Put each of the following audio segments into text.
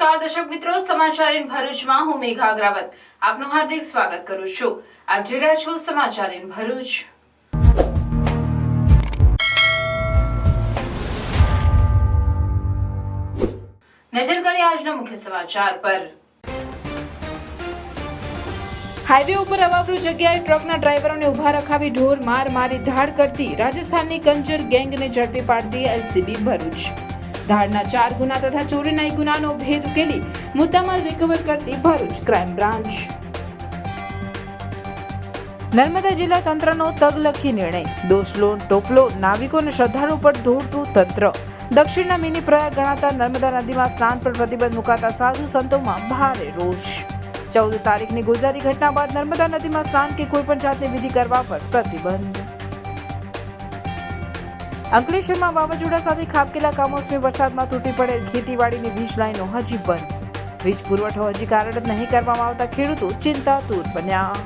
નમસ્કાર દર્શક મિત્રો, સમાચાર ઇન ભરૂચમાં હું મેઘા અગ્રવાલ આપનું હાર્દિક સ્વાગત કરું છું। આપ જોઈ રહ્યા છો સમાચાર ઇન ભરૂચ। નજર કરીએ આજના મુખ્ય સમાચાર પર। હાઈવે ઉપર અવાવરૂ જગ્યાએ ટ્રકના ડ્રાઈવરોને ઉભા રખાવી ઢોર માર મારી ધાડ કરતી રાજસ્થાનની કંજર ગેંગને ઝડપી પાડતી એલસીબી ભરૂચ। ધાડના 4 ગુના તથા ચોરીના 1 ગુનાનો ભેદ ઉકેલી મુદ્દામાલ રિકવર કરતી ભરૂચ ક્રાઇમ બ્રાન્ચ। નર્મદા જિલ્લા તંત્રનો તગલખી નિર્ણય, દોસલો ટોપલો નાવિકો અને શ્રદ્ધાળુ પર દોડતું તંત્ર। દક્ષિણના મિની પ્રયાગ ગણાતા નર્મદા નદીમાં સ્નાન પર પ્રતિબંધ મુકાતા સાધુ સંતોમાં ભારે રોષ। 14 તારીખની ગોઝારી ઘટના બાદ નર્મદા નદીમાં સ્નાન કે કોઈપણ જાતની વિધિ કરવા પર પ્રતિબંધ। અંકલેશ્વરમાં વાવાઝોડા સાથે ખાબકેલા કમોસમી વરસાદમાં તૂટી પડેલ ખેતીવાડીની વીજ લાઈનો હજી બંધ। વીજ પુરવઠો હજી કાર્યરત નહીં કરવામાં આવતા ખેડૂતો ચિંતાતુર બન્યા।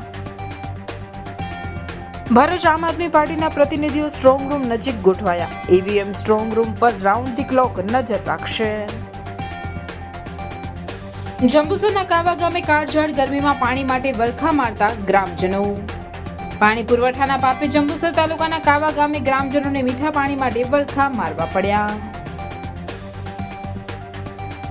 ભરૂચ આમ આદમી પાર્ટીના પ્રતિનિધિઓ સ્ટ્રોંગ રૂમ નજીક ગોઠવાયા। ઈવીએમ સ્ટ્રોંગ રૂમ પર રાઉન્ડ ધી ક્લોક નજર રાખશે। જંબુસરના કાવા ગામે કાળઝાળ ગરમીમાં પાણી માટે વલખા મારતા ગ્રામજનો। પાણી પુરવઠાના પાપે જંબુસર તાલુકાના કાવા ગામે ગ્રામજનોને મીઠા પાણી માટે વલખા મારવા પડ્યા।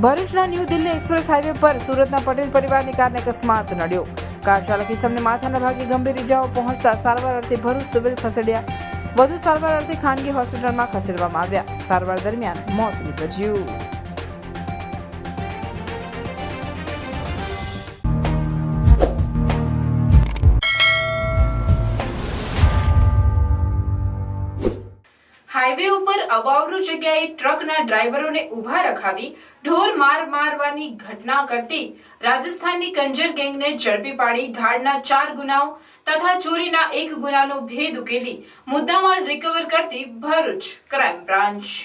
ભરૂચના ન્યૂ દિલ્હી એક્સપ્રેસ હાઈવે પર સુરતના પટેલ પરિવારની કારને અકસ્માત નડ્યો। કાર ચાલક ઇસમને માથાના ભાગે ગંભીર ઇજાઓ પહોંચતા સારવાર અર્થે ભરૂચ સિવિલ ખસેડ્યા। વધુ સારવાર અર્થે ખાનગી હોસ્પિટલમાં ખસેડવામાં આવ્યા। સારવાર દરમિયાન મોત નીપજ્યું। હાઈવે ઉપર અવાવરૂ જગ્યાએ ટ્રકના ડ્રાઈવરોને ઉભા રખાવી ઢોર માર મારવાની ઘટના કરતી રાજસ્થાનની કંજર ગેંગને ઝડપી પાડી ધાડના 4 ગુનાઓ તથા ચોરીના 1 ગુનાનો ભેદ ઉકેલી મુદ્દામાલ રિકવર કરતી ભરૂચ ક્રાઇમ બ્રાન્ચ।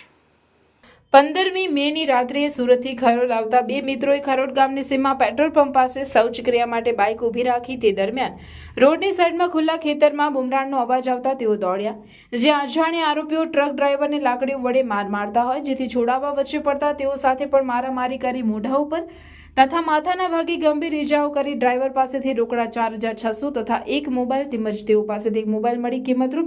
15મી મેની રાત્રે સુરતથી ખરોડ આવતા 2 મિત્રોએ ખરોડ ગામની સીમમાં પેટ્રોલ પંપ પાસે શૌચક્રિયા માટે બાઇક ઊભી રાખી। તે દરમિયાન રોડની સાઈડમાં ખુલ્લા ખેતરમાં બુમરાણનો અવાજ આવતા તેઓ દોડ્યા। જે અજાણ્યા આરોપીઓ ટ્રક ડ્રાઈવરને લાકડીઓ વડે માર મારતા હોય, જેથી છોડાવવા વચ્ચે પડતા તેઓ સાથે પણ મારામારી કરી મોઢા ઉપર તથા માથાના ભાગે ગંભીર ઇજાઓ કરી ડ્રાઈવર પાસેથી રોકડા 4,600 તથા 1 મોબાઈલ તેમજ તેઓ પાસેથી 1 મોબાઈલ મળી કિંમત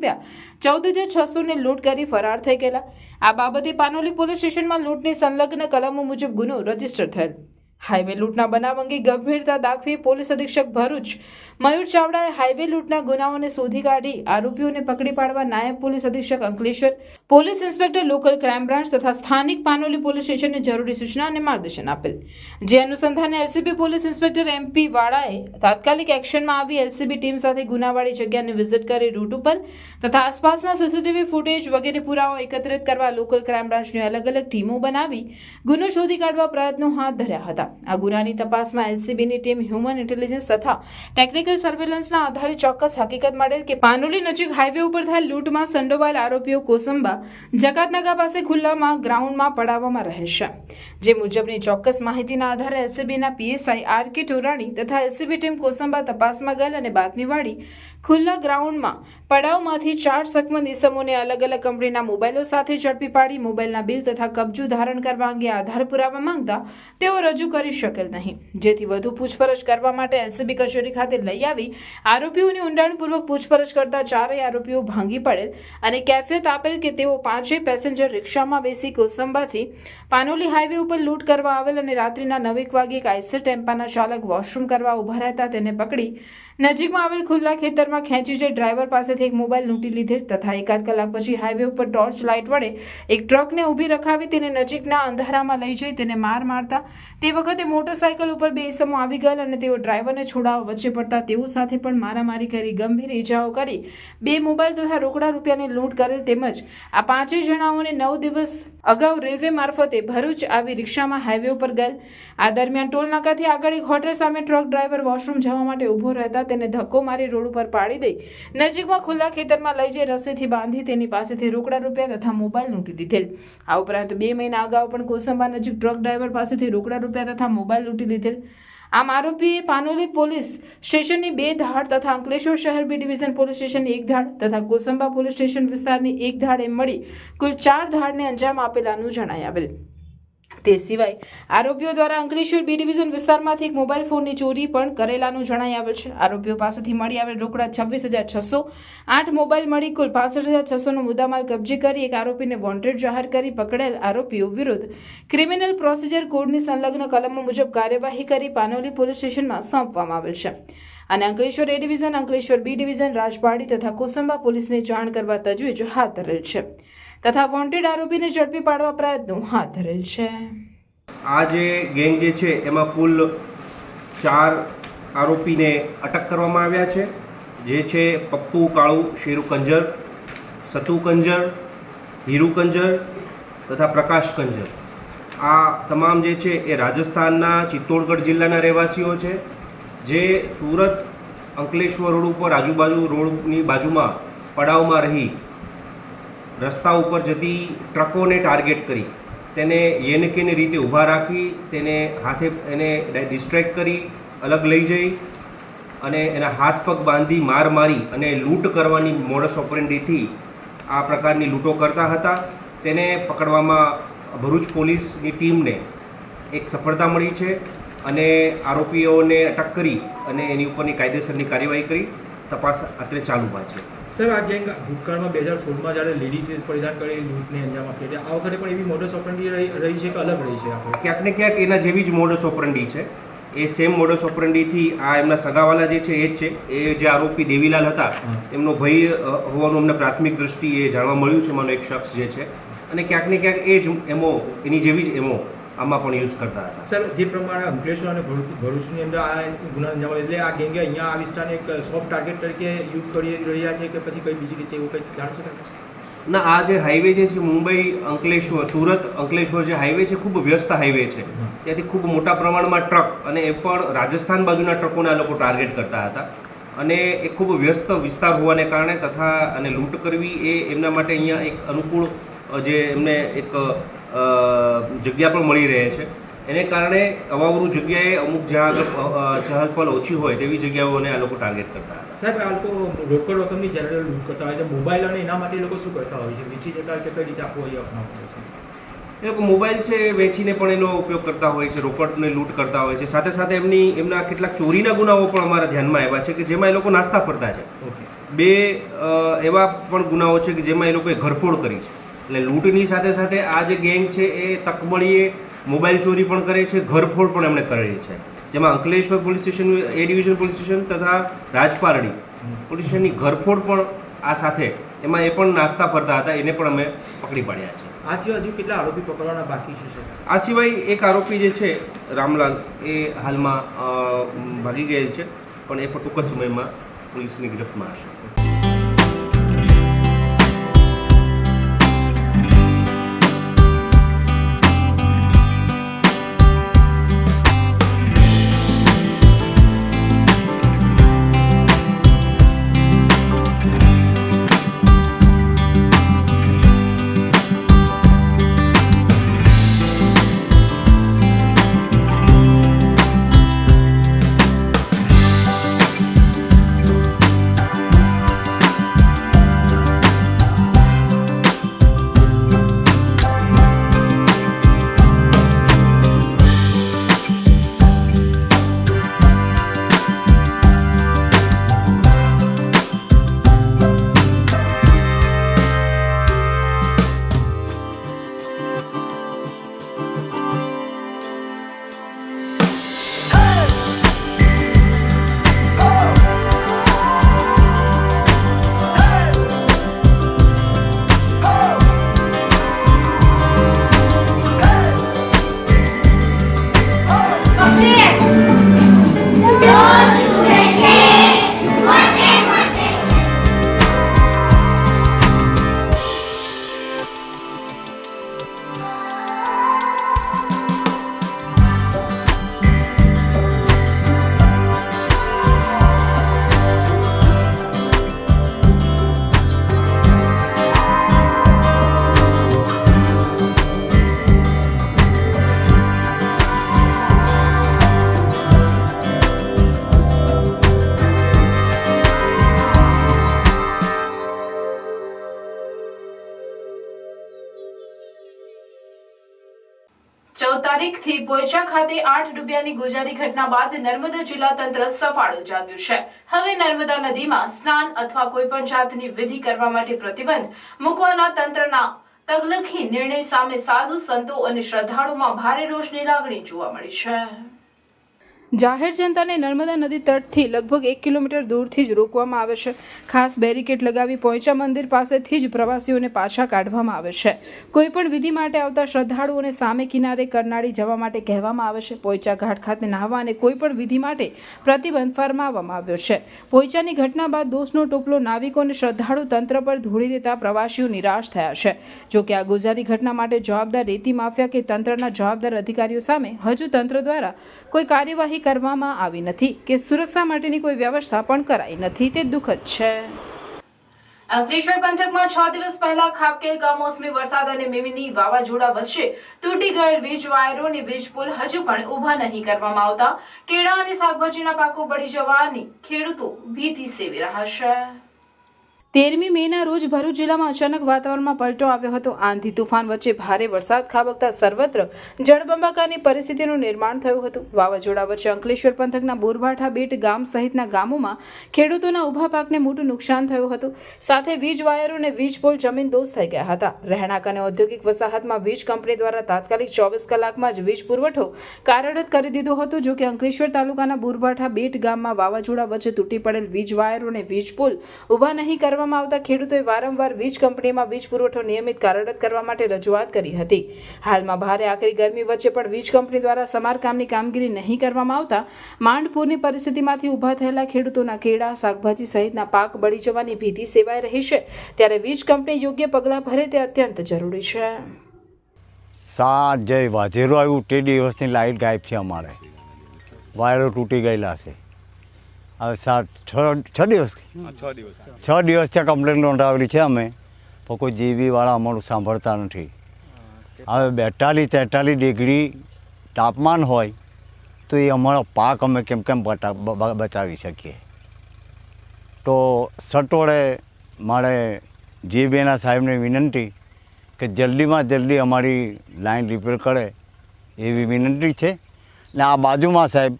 ₹14,600 ને લૂંટ કરી ફરાર થઈ ગયેલા। આ બાબતે પાનોલી પોલીસ સ્ટેશનમાં લૂંટની સંલગ્ન કલમો મુજબ ગુનો રજીસ્ટર થયેલ। હાઈવે લૂંટના બનાવ અંગે ગંભીરતા દાખવી પોલીસ અધિક્ષક ભરૂચ મયુર ચાવડાએ હાઈવે લૂંટના ગુનાઓને શોધી કાઢી આરોપીઓને પકડી પાડવા નાયબ પોલીસ અધિક્ષક Ankleshwar, police inspector local crime branch તથા સ્થાનિક પાનોલી પોલીસ સ્ટેશનને જરૂરી સૂચના અને માર્ગદર્શન આપેલ। જે અનુસંધાને એલસીબી પોલીસ ઇન્સ્પેક્ટર એમપી વાળાએ તાત્કાલિક એક્શનમાં આવી એલસીબી ટીમ સાથે ગુનાવાળી જગ્યાને વિઝિટ કરી રૂટ ઉપર તથા આસપાસના સીસીટીવી ફૂટેજ વગેરે પુરાવો એકત્રિત કરવા લોકલ ક્રાઇમ બ્રાન્ચની અલગ અલગ ટીમો બનાવી ગુનો શોધી કાઢવા પ્રયત્નો હાથ ધર્યા હતા। આ ગુનાની તપાસમાં એલસીબીની ટીમ હ્યુમન ઇન્ટેલિજન્સ તથા ટેકનિકલ સર્વેલન્સના આધારે ચોક્કસ હકીકત મળેલ કે પાનોલી નજીક હાઈવે ઉપર થયેલ લૂંટમાં સંડોવાયેલ આરોપીઓ કોસંબા જકાતનાકા પાસે ખુલ્લામાં ગ્રાઉન્ડમાં પડાવવામાં રહે છે। જે મુજબની ચોક્કસ માહિતીના આધારે એલસીબીના પીએસઆઈ આર.કે. ટોરાણી તથા એલસીબી ટીમ કોસંબા તપાસમાં ગયેલ અને બાતમીવાળી ખુલ્લા ગ્રાઉન્ડમાં પડાવમાંથી 4 શકમંદ ઇસમોને અલગ અલગ કંપનીના મોબાઈલો સાથે ઝડપી પાડી મોબાઈલના બિલ તથા કબજો ધારણ કરવા અંગે આધાર પુરાવા માંગતા તેઓ રજૂ કરી શકેલ નહીં। જેથી વધુ પૂછપરછ કરવા માટે એલસીબી કચેરી ખાતે લઈ આવી આરોપીઓની ઊંડાણપૂર્વક પૂછપરછ કરતા 4 આરોપીઓ ભાંગી પડેલ અને કેફિયત આપેલ કે તેઓ 5 પેસેન્જર રિક્ષામાં બેસી કોસંબાથી પાનોલી હાઈવે ઉપર લૂંટ કરવા આવેલ અને રાત્રિના 9 વાગે એક આઈસર ટેમ્પાના ચાલક વોશરૂમ કરવા ઉભા રહેતા તેને પકડી નજીકમાં આવેલ ખુલ્લા ખેતરમાં ખેંચી જઈ ડ્રાઈવર પાસેથી 1 મોબાઈલ લૂંટી લીધેલ તથા એકાદ કલાક પછી હાઈવે ઉપર ટોર્ચ લાઇટ વડે એક ટ્રકને ઊભી રખાવી તેને નજીકના અંધારામાં લઈ જઈ તેને માર મારતા તે વખતે મોટરસાઇકલ ઉપર 2 ઇસમો આવી ગયેલ અને તેઓ ડ્રાઈવરને છોડાવવા વચ્ચે પડતા તેઓ સાથે પણ મારામારી કરી ગંભીર ઇજાઓ કરી 2 મોબાઈલ તથા રોકડા રૂપિયાની લૂંટ કરેલ। તેમજ આ 5 જણાઓને 9 દિવસ અગાઉ રેલવે મારફતે ભરૂચ આવી રિક્ષામાં હાઈવે ઉપર ગયેલ। આ દરમિયાન ટોલ નાકાથી આગળ એક હોટેલ સામે ટ્રક ડ્રાઈવર વોશરૂમ જવા માટે ઊભો રહેતા તેને ધક્કો મારી રોડ ઉપર પાડી દઈ નજીકમાં ખુલ્લા ખેતરમાં લઈ જઈ રસ્સીથી બાંધી તેની પાસેથી રોકડા રૂપિયા તથા મોબાઈલ લૂંટી લીધેલ। આ ઉપરાંત 2 મહિના અગાઉ પણ કોસંબા નજીક ટ્રક ડ્રાઈવર પાસેથી રોકડા રૂપિયા તથા મોબાઈલ લૂંટી લીધેલ। આમ આરોપીએ પાનોલી પોલીસ સ્ટેશનની 2 ધાડ તથા અંકલેશ્વર શહેર બી ડિવિઝન પોલીસ સ્ટેશનની 1 ધાડ તથા કોસંબા પોલીસ સ્ટેશન વિસ્તારની 1 ધાડ એમ મળી કુલ 4 ધાડને અંજામ આપેલાનું જણાઈ આવેલ। તે સિવાય આરોપીઓ દ્વારા અંકલેશ્વર બી ડિવિઝન વિસ્તારમાંથી એક મોબાઈલ ફોનની ચોરી પણ કરેલાનું જણાઈ આવેલ છે. આરોપીઓ પાસેથી મળી આવેલ રોકડા 26,600, 8 મોબાઈલ મળી કુલ 65,600નો મુદ્દામાલ કબજે કરી એક આરોપીને વોન્ટેડ જાહેર કરી પકડેલ આરોપીઓ વિરુદ્ધ ક્રિમિનલ પ્રોસિજર કોડની સંલગ્ન કલમો મુજબ કાર્યવાહી કરી પાનોલી પોલીસ સ્ટેશનમાં સોંપવામાં આવેલ છે અને Ankleshwar A division, Ankleshwar B division, Rajpardi તથા કોસંબા પોલીસને જાણ કરવા તજવીજ હાથ ધરેલ છે તથા વોન્ટેડ આરોપીને ઝડપી પાડવા પ્રયત્નો હાથ ધરેલ છે. આ જે ગેંગ જે છે એમાં કુલ 4 આરોપીને અટક કરવામાં આવ્યા છે, જે છે પપ્પુ કાળુ શેરુ કંજર, સતુ કંજર, હીરુ કંજર તથા પ્રકાશ કંજર. આ તમામ જે છે એ રાજસ્થાનના ચિત્તોડગઢ જિલ્લાના રહેવાસીઓ છે, જે સુરત અંકલેશ્વર રોડ ઉપર આજુબાજુ રોડની બાજુમાં પડાવમાં રહી રસ્તા ઉપર જતી ટ્રકોને ટાર્ગેટ કરી તેને યેનકેની રીતે ઊભા રાખી તેને હાથે એને ડિસ્ટ્રેક્ટ કરી અલગ લઈ જઈ અને એના હાથ પગ બાંધી માર મારી અને લૂંટ કરવાની મોડસ ઓપરેન્ડીથી આ પ્રકારની લૂંટો કરતા હતા. તેને પકડવામાં ભરૂચ પોલીસની ટીમને એક સફળતા મળી છે અને આરોપીઓને અટક કરી અને એની ઉપરની કાયદેસરની કાર્યવાહી કરી તપાસ અત્રે ચાલુમાં છે. સર, આ ગેંગ ભૂતકાળમાં 2016માં જ્યારે લેડીઝ વેશ પરિધાન કરી લૂંટને અંજામ આપી હતી, આ વખતે પણ એવી મોડસ ઓપરેન્ડી રહી છે કે અલગ રહી છે? આપણે ક્યાંક ને ક્યાંક એના જેવી જ મોડસ ઓપરેન્ડી છે. એ સેમ મોડસ ઓપરેન્ડીથી આ એમના સગાવાલા જે છે એ જ છે. એ જે આરોપી દેવીલાલ હતા એમનો ભય હોવાનું અમને પ્રાથમિક દ્રષ્ટિએ જાણવા મળ્યું છે, માનો એક શખ્સ જે છે, અને ક્યાંક ને ક્યાંક એ જ એમો એની જેવી જ એમો આમાં પણ યુઝ કરતા હતા. સર, જે પ્રમાણે અંકલેશ્વર અને ભરૂચની અંદર આ ગુના અંજામ આવે એટલે આ ગેંગે અહીંયા આ વિસ્તારને એક સોફ્ટ ટાર્ગેટ તરીકે યુઝ કરી રહ્યા છે કે પછી કઈ બીજી રીતે એવું કંઈ જાણશે કે ના? આ જે હાઈવે જે છે મુંબઈ અંકલેશ્વર, સુરત અંકલેશ્વર જે હાઈવે છે ખૂબ વ્યસ્ત હાઈવે છે. ત્યાંથી ખૂબ મોટા પ્રમાણમાં ટ્રક અને એ પણ રાજસ્થાન બાજુના ટ્રકોને આ લોકો ટાર્ગેટ કરતા હતા અને એ ખૂબ વ્યસ્ત વિસ્તાર હોવાને કારણે તથા અને લૂંટ કરવી એ એમના માટે અહીંયા એક અનુકૂળ જે એમને એક જગ્યા પણ મળી રહે છે. એને કારણે અવાવરું જગ્યાએ અમુક જ્યાં આગળ ચહલપહલ ઓછી હોય તેવી જગ્યાઓને આ લોકો ટાર્ગેટ કરતા હતા. સાહેબ, આ લોકો રોકડ રકમની જ્યારે લૂંટ કરતા હોય તો મોબાઈલ અને એના માટે એ લોકો શું કરતા હોય છે? વેચી જતા કે કઈ રીતે આપવો એ અપનાવતા હોય છે? એ લોકો મોબાઈલ છે વેચીને પણ એનો ઉપયોગ કરતા હોય છે, રોકડને લૂંટ કરતા હોય છે. સાથે સાથે એમના કેટલાક ચોરીના ગુનાઓ પણ અમારા ધ્યાનમાં આવ્યા છે કે જેમાં એ લોકો નાસ્તા ફરતા છે. ઓકે. 2 એવા પણ ગુનાઓ છે કે જેમાં એ લોકોએ ઘરફોડ કરી છે. એટલે લૂંટની સાથે સાથે આ જે ગેંગ છે એ તકમળીએ મોબાઈલ ચોરી પણ કરે છે, ઘરફોડ પણ એમણે કરેલી છે, જેમાં અંકલેશ્વર પોલીસ સ્ટેશન, એ ડિવિઝન પોલીસ સ્ટેશન તથા રાજપારડી પોલીસ સ્ટેશનની ઘરફોડ પણ આ સાથે એમાં એ પણ નાસ્તા ફરતા હતા, એને પણ અમે પકડી પાડ્યા છે. આ સિવાય હજુ કેટલા આરોપી પકડવાના બાકી છે? આ સિવાય એક આરોપી જે છે રામલાલ, એ હાલમાં ભાગી ગયેલ છે, પણ એ પણ ટૂંક જ સમયમાં પોલીસની ગિરફ્તમાં હશે. તારીખથી પોઈચા ખાતે 8 ડૂબ્યાની ગુજારી ઘટના બાદ નર્મદા જિલ્લા તંત્ર સફાળું જાગ્યું છે. હવે નર્મદા નદીમાં સ્નાન અથવા કોઈ પણ જાતની વિધિ કરવા માટે પ્રતિબંધ મૂકવાના તંત્રના તગલખી નિર્ણય સામે સાધુ સંતો અને શ્રદ્ધાળુઓમાં ભારે રોષની લાગણી જોવા મળી છે. જાહેર જનતાને નર્મદા નદી તટથી લગભગ 1 કિલોમીટર દૂરથી જ રોકવામાં આવે છે. ખાસ બેરિકેડ લગાવી પોઈચા મંદિર પાસેથી જ પ્રવાસીઓને પાછા કાઢવામાં આવે છે. કોઈ પણ વિધિ માટે આવતા શ્રદ્ધાળુઓને સામે કિનારે કરનાળી જવા માટે કહેવામાં આવે છે. પોઈચા ઘાટ ખાતે નહાવા અને કોઈ પણ વિધિ માટે પ્રતિબંધ ફરમાવવામાં આવ્યો છે. પોઈચાની ઘટના બાદ દોષનો ટોપલો નાવિકો અને શ્રદ્ધાળુ તંત્ર પર ધોળી દેતા પ્રવાસીઓ નિરાશ થયા છે. જો કે આ ગુજારી ઘટના માટે જવાબદાર રેતી માફિયા કે તંત્રના જવાબદાર અધિકારીઓ સામે હજુ તંત્ર દ્વારા કોઈ કાર્યવાહી કરવામાં આવી નથી કે સુરક્ષા માટેની કોઈ વ્યવસ્થા પણ કરાઈ નથી તે દુઃખદ છે. અંકલેશ્વર પંથકમાં 6 દિવસ પહેલા ખાબકેલ કમોસમી વરસાદ અને મિની વાવાઝોડા વચ્ચે તૂટી ગયેલ વીજ વાયરો અને વીજ પુલ હજુ પણ ઊભા નહીં કરવામાં આવતા કેળા અને શાકભાજીના પાકો બળી જવાની ખેડૂતો ભીતિ સેવી રહ્યા છે. 13મી મેના રોજ ભરૂચ જિલ્લામાં અચાનક વાતાવરણમાં પલટો આવ્યો હતો. આંધી તુફાન વચ્ચે ભારે વરસાદ ખાબકતા સર્વત્ર જળબંબાકારની પરિસ્થિતિનું નિર્માણ થયું હતું. વાવાઝોડા વચ્ચે અંકલેશ્વર પંથકના બોરભાઠા બેટ ગામ સહિતના ગામોમાં ખેડૂતોના ઊભા પાકને મોટું નુકસાન થયું હતું. સાથે વીજ વાયરો અને વીજ પોલ જમીનદોસ્ત થઈ ગયા હતા. રહેણાંક અને ઔદ્યોગિક વસાહતમાં વીજ કંપની દ્વારા તાત્કાલિક 24 કલાકમાં જ વીજ પુરવઠો કાર્યરત કરી દીધો હતો. જો કે અંકલેશ્વર તાલુકાના બોરભાઠા બેટ ગામમાં વાવાઝોડા વચ્ચે તૂટી પડેલ વીજ વાયરો અને વીજ પોલ ઊભા નહીં કરવા આવતા ખેડૂતોએ વારંવાર વીજ કંપનીમાં વીજ પુરવઠો નિયમિત કાર્યરત કરવા માટે રજૂઆત કરી હતી. હાલમાં ભારે આકરી ગરમી વચ્ચે પણ વીજ કંપની દ્વારા સમારકામની કામગીરી નહીં કરવામાં આવતા માંડપુરની પરિસ્થિતિમાંથી ઊભા થયેલા ખેડૂતોના કેળા શાકભાજી સહિતના પાક બળી જવાની ભીતિ સેવાઈ રહી છે. ત્યારે વીજ કંપની યોગ્ય પગલાં ભરે તે અત્યંત જરૂરી છે. 7 જે વાજેરો આવ્યું તે દિવસની લાઇટ ગાયબ છે. અમારે વાયરો તૂટી ગયેલા છે. હવે 6 દિવસથી કમ્પ્લેન નોંધાવેલી છે અમે, પણ કોઈ જીબીવાળા અમારું સાંભળતા નથી. હવે 42-43 ડિગ્રી તાપમાન હોય તો એ અમારો પાક અમે કેમ બચાવી શકીએ. તો સટોળે મારે જીબીના સાહેબને વિનંતી કે જલ્દીમાં જલ્દી અમારી લાઈન રિપેર કરે એવી વિનંતી છે. ને આ બાજુમાં સાહેબ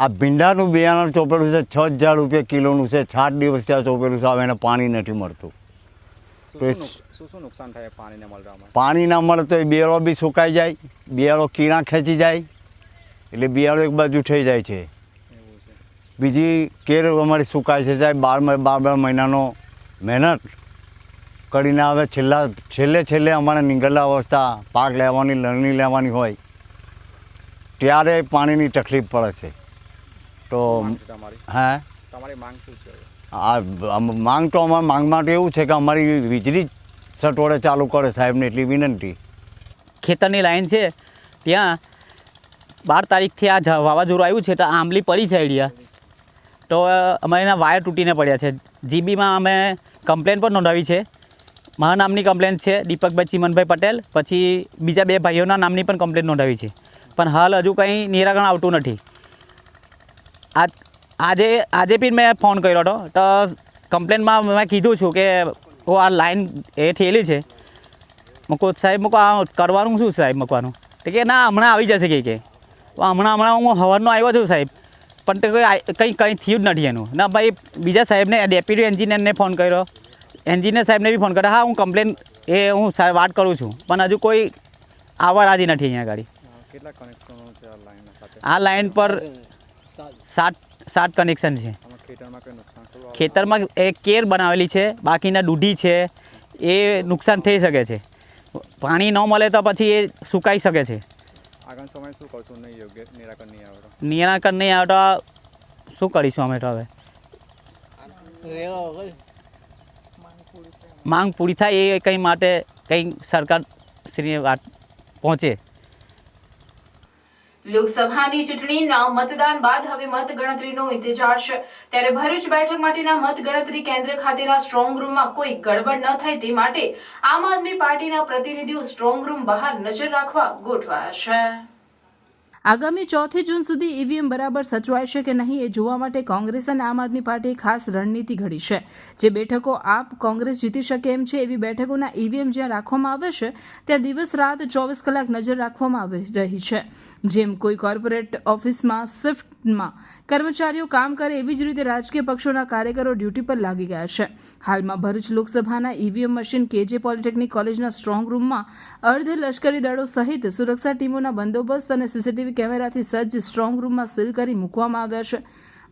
આ ભીંડાનું બિયારણ ચોપેલું છે 6,000 રૂપિયા કિલોનું છે. 7 દિવસ ત્યાં ચોપેલું છે. હવે એને પાણી નથી મળતું. તો શું નુકસાન થાય પાણી ન મળવામાં? પાણી ના મળે તો એ બિયારો બી સુકાઈ જાય, બિયારો કીડા ખેંચી જાય, એટલે બિયારો એક બાજુ થઈ જાય છે. બીજી કેર અમારી સુકાય છે સાહેબ. 12 મહિનાનો મહેનત કરીને હવે છેલ્લે અમારે નીંગળલા અવસ્થા પાક લેવાની લણણી લેવાની હોય ત્યારે પાણીની તકલીફ પડે છે. તો હા, તમારી માંગ શું છે? આ માંગ તો અમારી માંગ માટે એવું છે કે અમારી વીજળી સટોળે ચાલુ કરે સાહેબને એટલી વિનંતી. ખેતરની લાઈન છે ત્યાં 12 તારીખથી આ વાવાઝોડું આવ્યું છે તો આંબલી પડી છે આઈડિયા. તો અમારે એના વાયર તૂટીને પડ્યા છે. જીબીમાં અમે કમ્પ્લેન પણ નોંધાવી છે. મારા નામની કમ્પ્લેન છે, દીપકભાઈ ચીમનભાઈ પટેલ, પછી બીજા 2 ભાઈઓના નામની પણ કમ્પ્લેન નોંધાવી છે. પણ હાલ હજુ કંઈ નિરાકરણ આવતું નથી. આજે બી મેં ફોન કર્યો હતો તો કમ્પ્લેનમાં મેં કીધું છું કે આ લાઈન એ થયેલી છે. મૂકો સાહેબ, મૂકો આ કરવાનું શું સાહેબ મૂકવાનું? તો કે ના હમણાં આવી જશે કે હમણાં હું હવારનો આવ્યો છું સાહેબ, પણ તે કંઈ થયું જ નથી એનું. ના ભાઈ, બીજા સાહેબને ડેપ્યુટી એન્જિનિયરને ફોન કર્યો, એન્જિનિયર સાહેબને બી ફોન કર્યો. હા, હું કમ્પ્લેન હું વાત કરું છું, પણ હજુ કોઈ આવવા રાજી નથી અહીંયા આગળ. કેટલા કનેક્શનો છે આ લાઈન સાથે? આ લાઈન પર 7 કનેક્શન છે. ખેતરમાં કંઈ નુકસાન થયું? ખેતરમાં એક કેર બનાવેલી છે, બાકીના દૂધી છે, એ નુકસાન થઈ શકે છે. પાણી ન મળે તો પછી એ સુકાઈ શકે છે. આગળ સમય શું કરશું? નહીં યોગ્ય નિરાકરણ નહીં આવે તો? નિરાકરણ નહીં આવે તો શું કરીશું અમે? તો હવે માંગ પૂરી થાય એ કંઈ માટે કંઈ સરકાર શ્રી વાત પહોંચે. લોકસભાની ચૂંટણીના મતદાન બાદ હવે મતગણતરીનો ઇંતજાર છે. ત્યારે ભરૂચ બેઠક માટેના મતગણતરી કેન્દ્ર ખાતેના સ્ટ્રોંગ રૂમમાં કોઈ ગડબડ ન થાય તે માટે આમ આદમી પાર્ટીના પ્રતિનિધિઓ સ્ટ્રોંગ રૂમ બહાર નજર રાખવા ગોઠવાયા છે. આગામી 4 જૂન સુધી ઈવીએમ બરાબર સચવાય કે નહીં એ જોવા માટે કોંગ્રેસ અને આમ આદમી પાર્ટીએ ખાસ રણનીતિ ઘડી છે. જે બેઠકો આપ કોંગ્રેસ જીતી શકે એમ છે એવી બેઠકોના ઈવીએમ જ્યાં રાખવામાં આવે છે ત્યાં દિવસ રાત 24 કલાક નજર રાખવામાં આવી રહી છે. જેમ કોઈ કોર્પોરેટ ઓફિસમાં શિફ્ટમાં કર્મચારીઓ કામ કરે એવી જ રીતે રાજકીય પક્ષોના કાર્યકરો ડ્યુટી પર લાગી ગયા છે. હાલમાં ભરૂચ લોકસભાના ઈવીએમ મશીન કેજે પોલિટેકનિક કોલેજના સ્ટ્રોંગ રૂમમાં અર્ધ લશ્કરી દળો સહિત સુરક્ષા ટીમોના બંદોબસ્ત અને સીસીટીવી કેમેરાથી સજ્જ સ્ટ્રોંગ રૂમમાં સીલ કરી મૂકવામાં આવ્યા છે.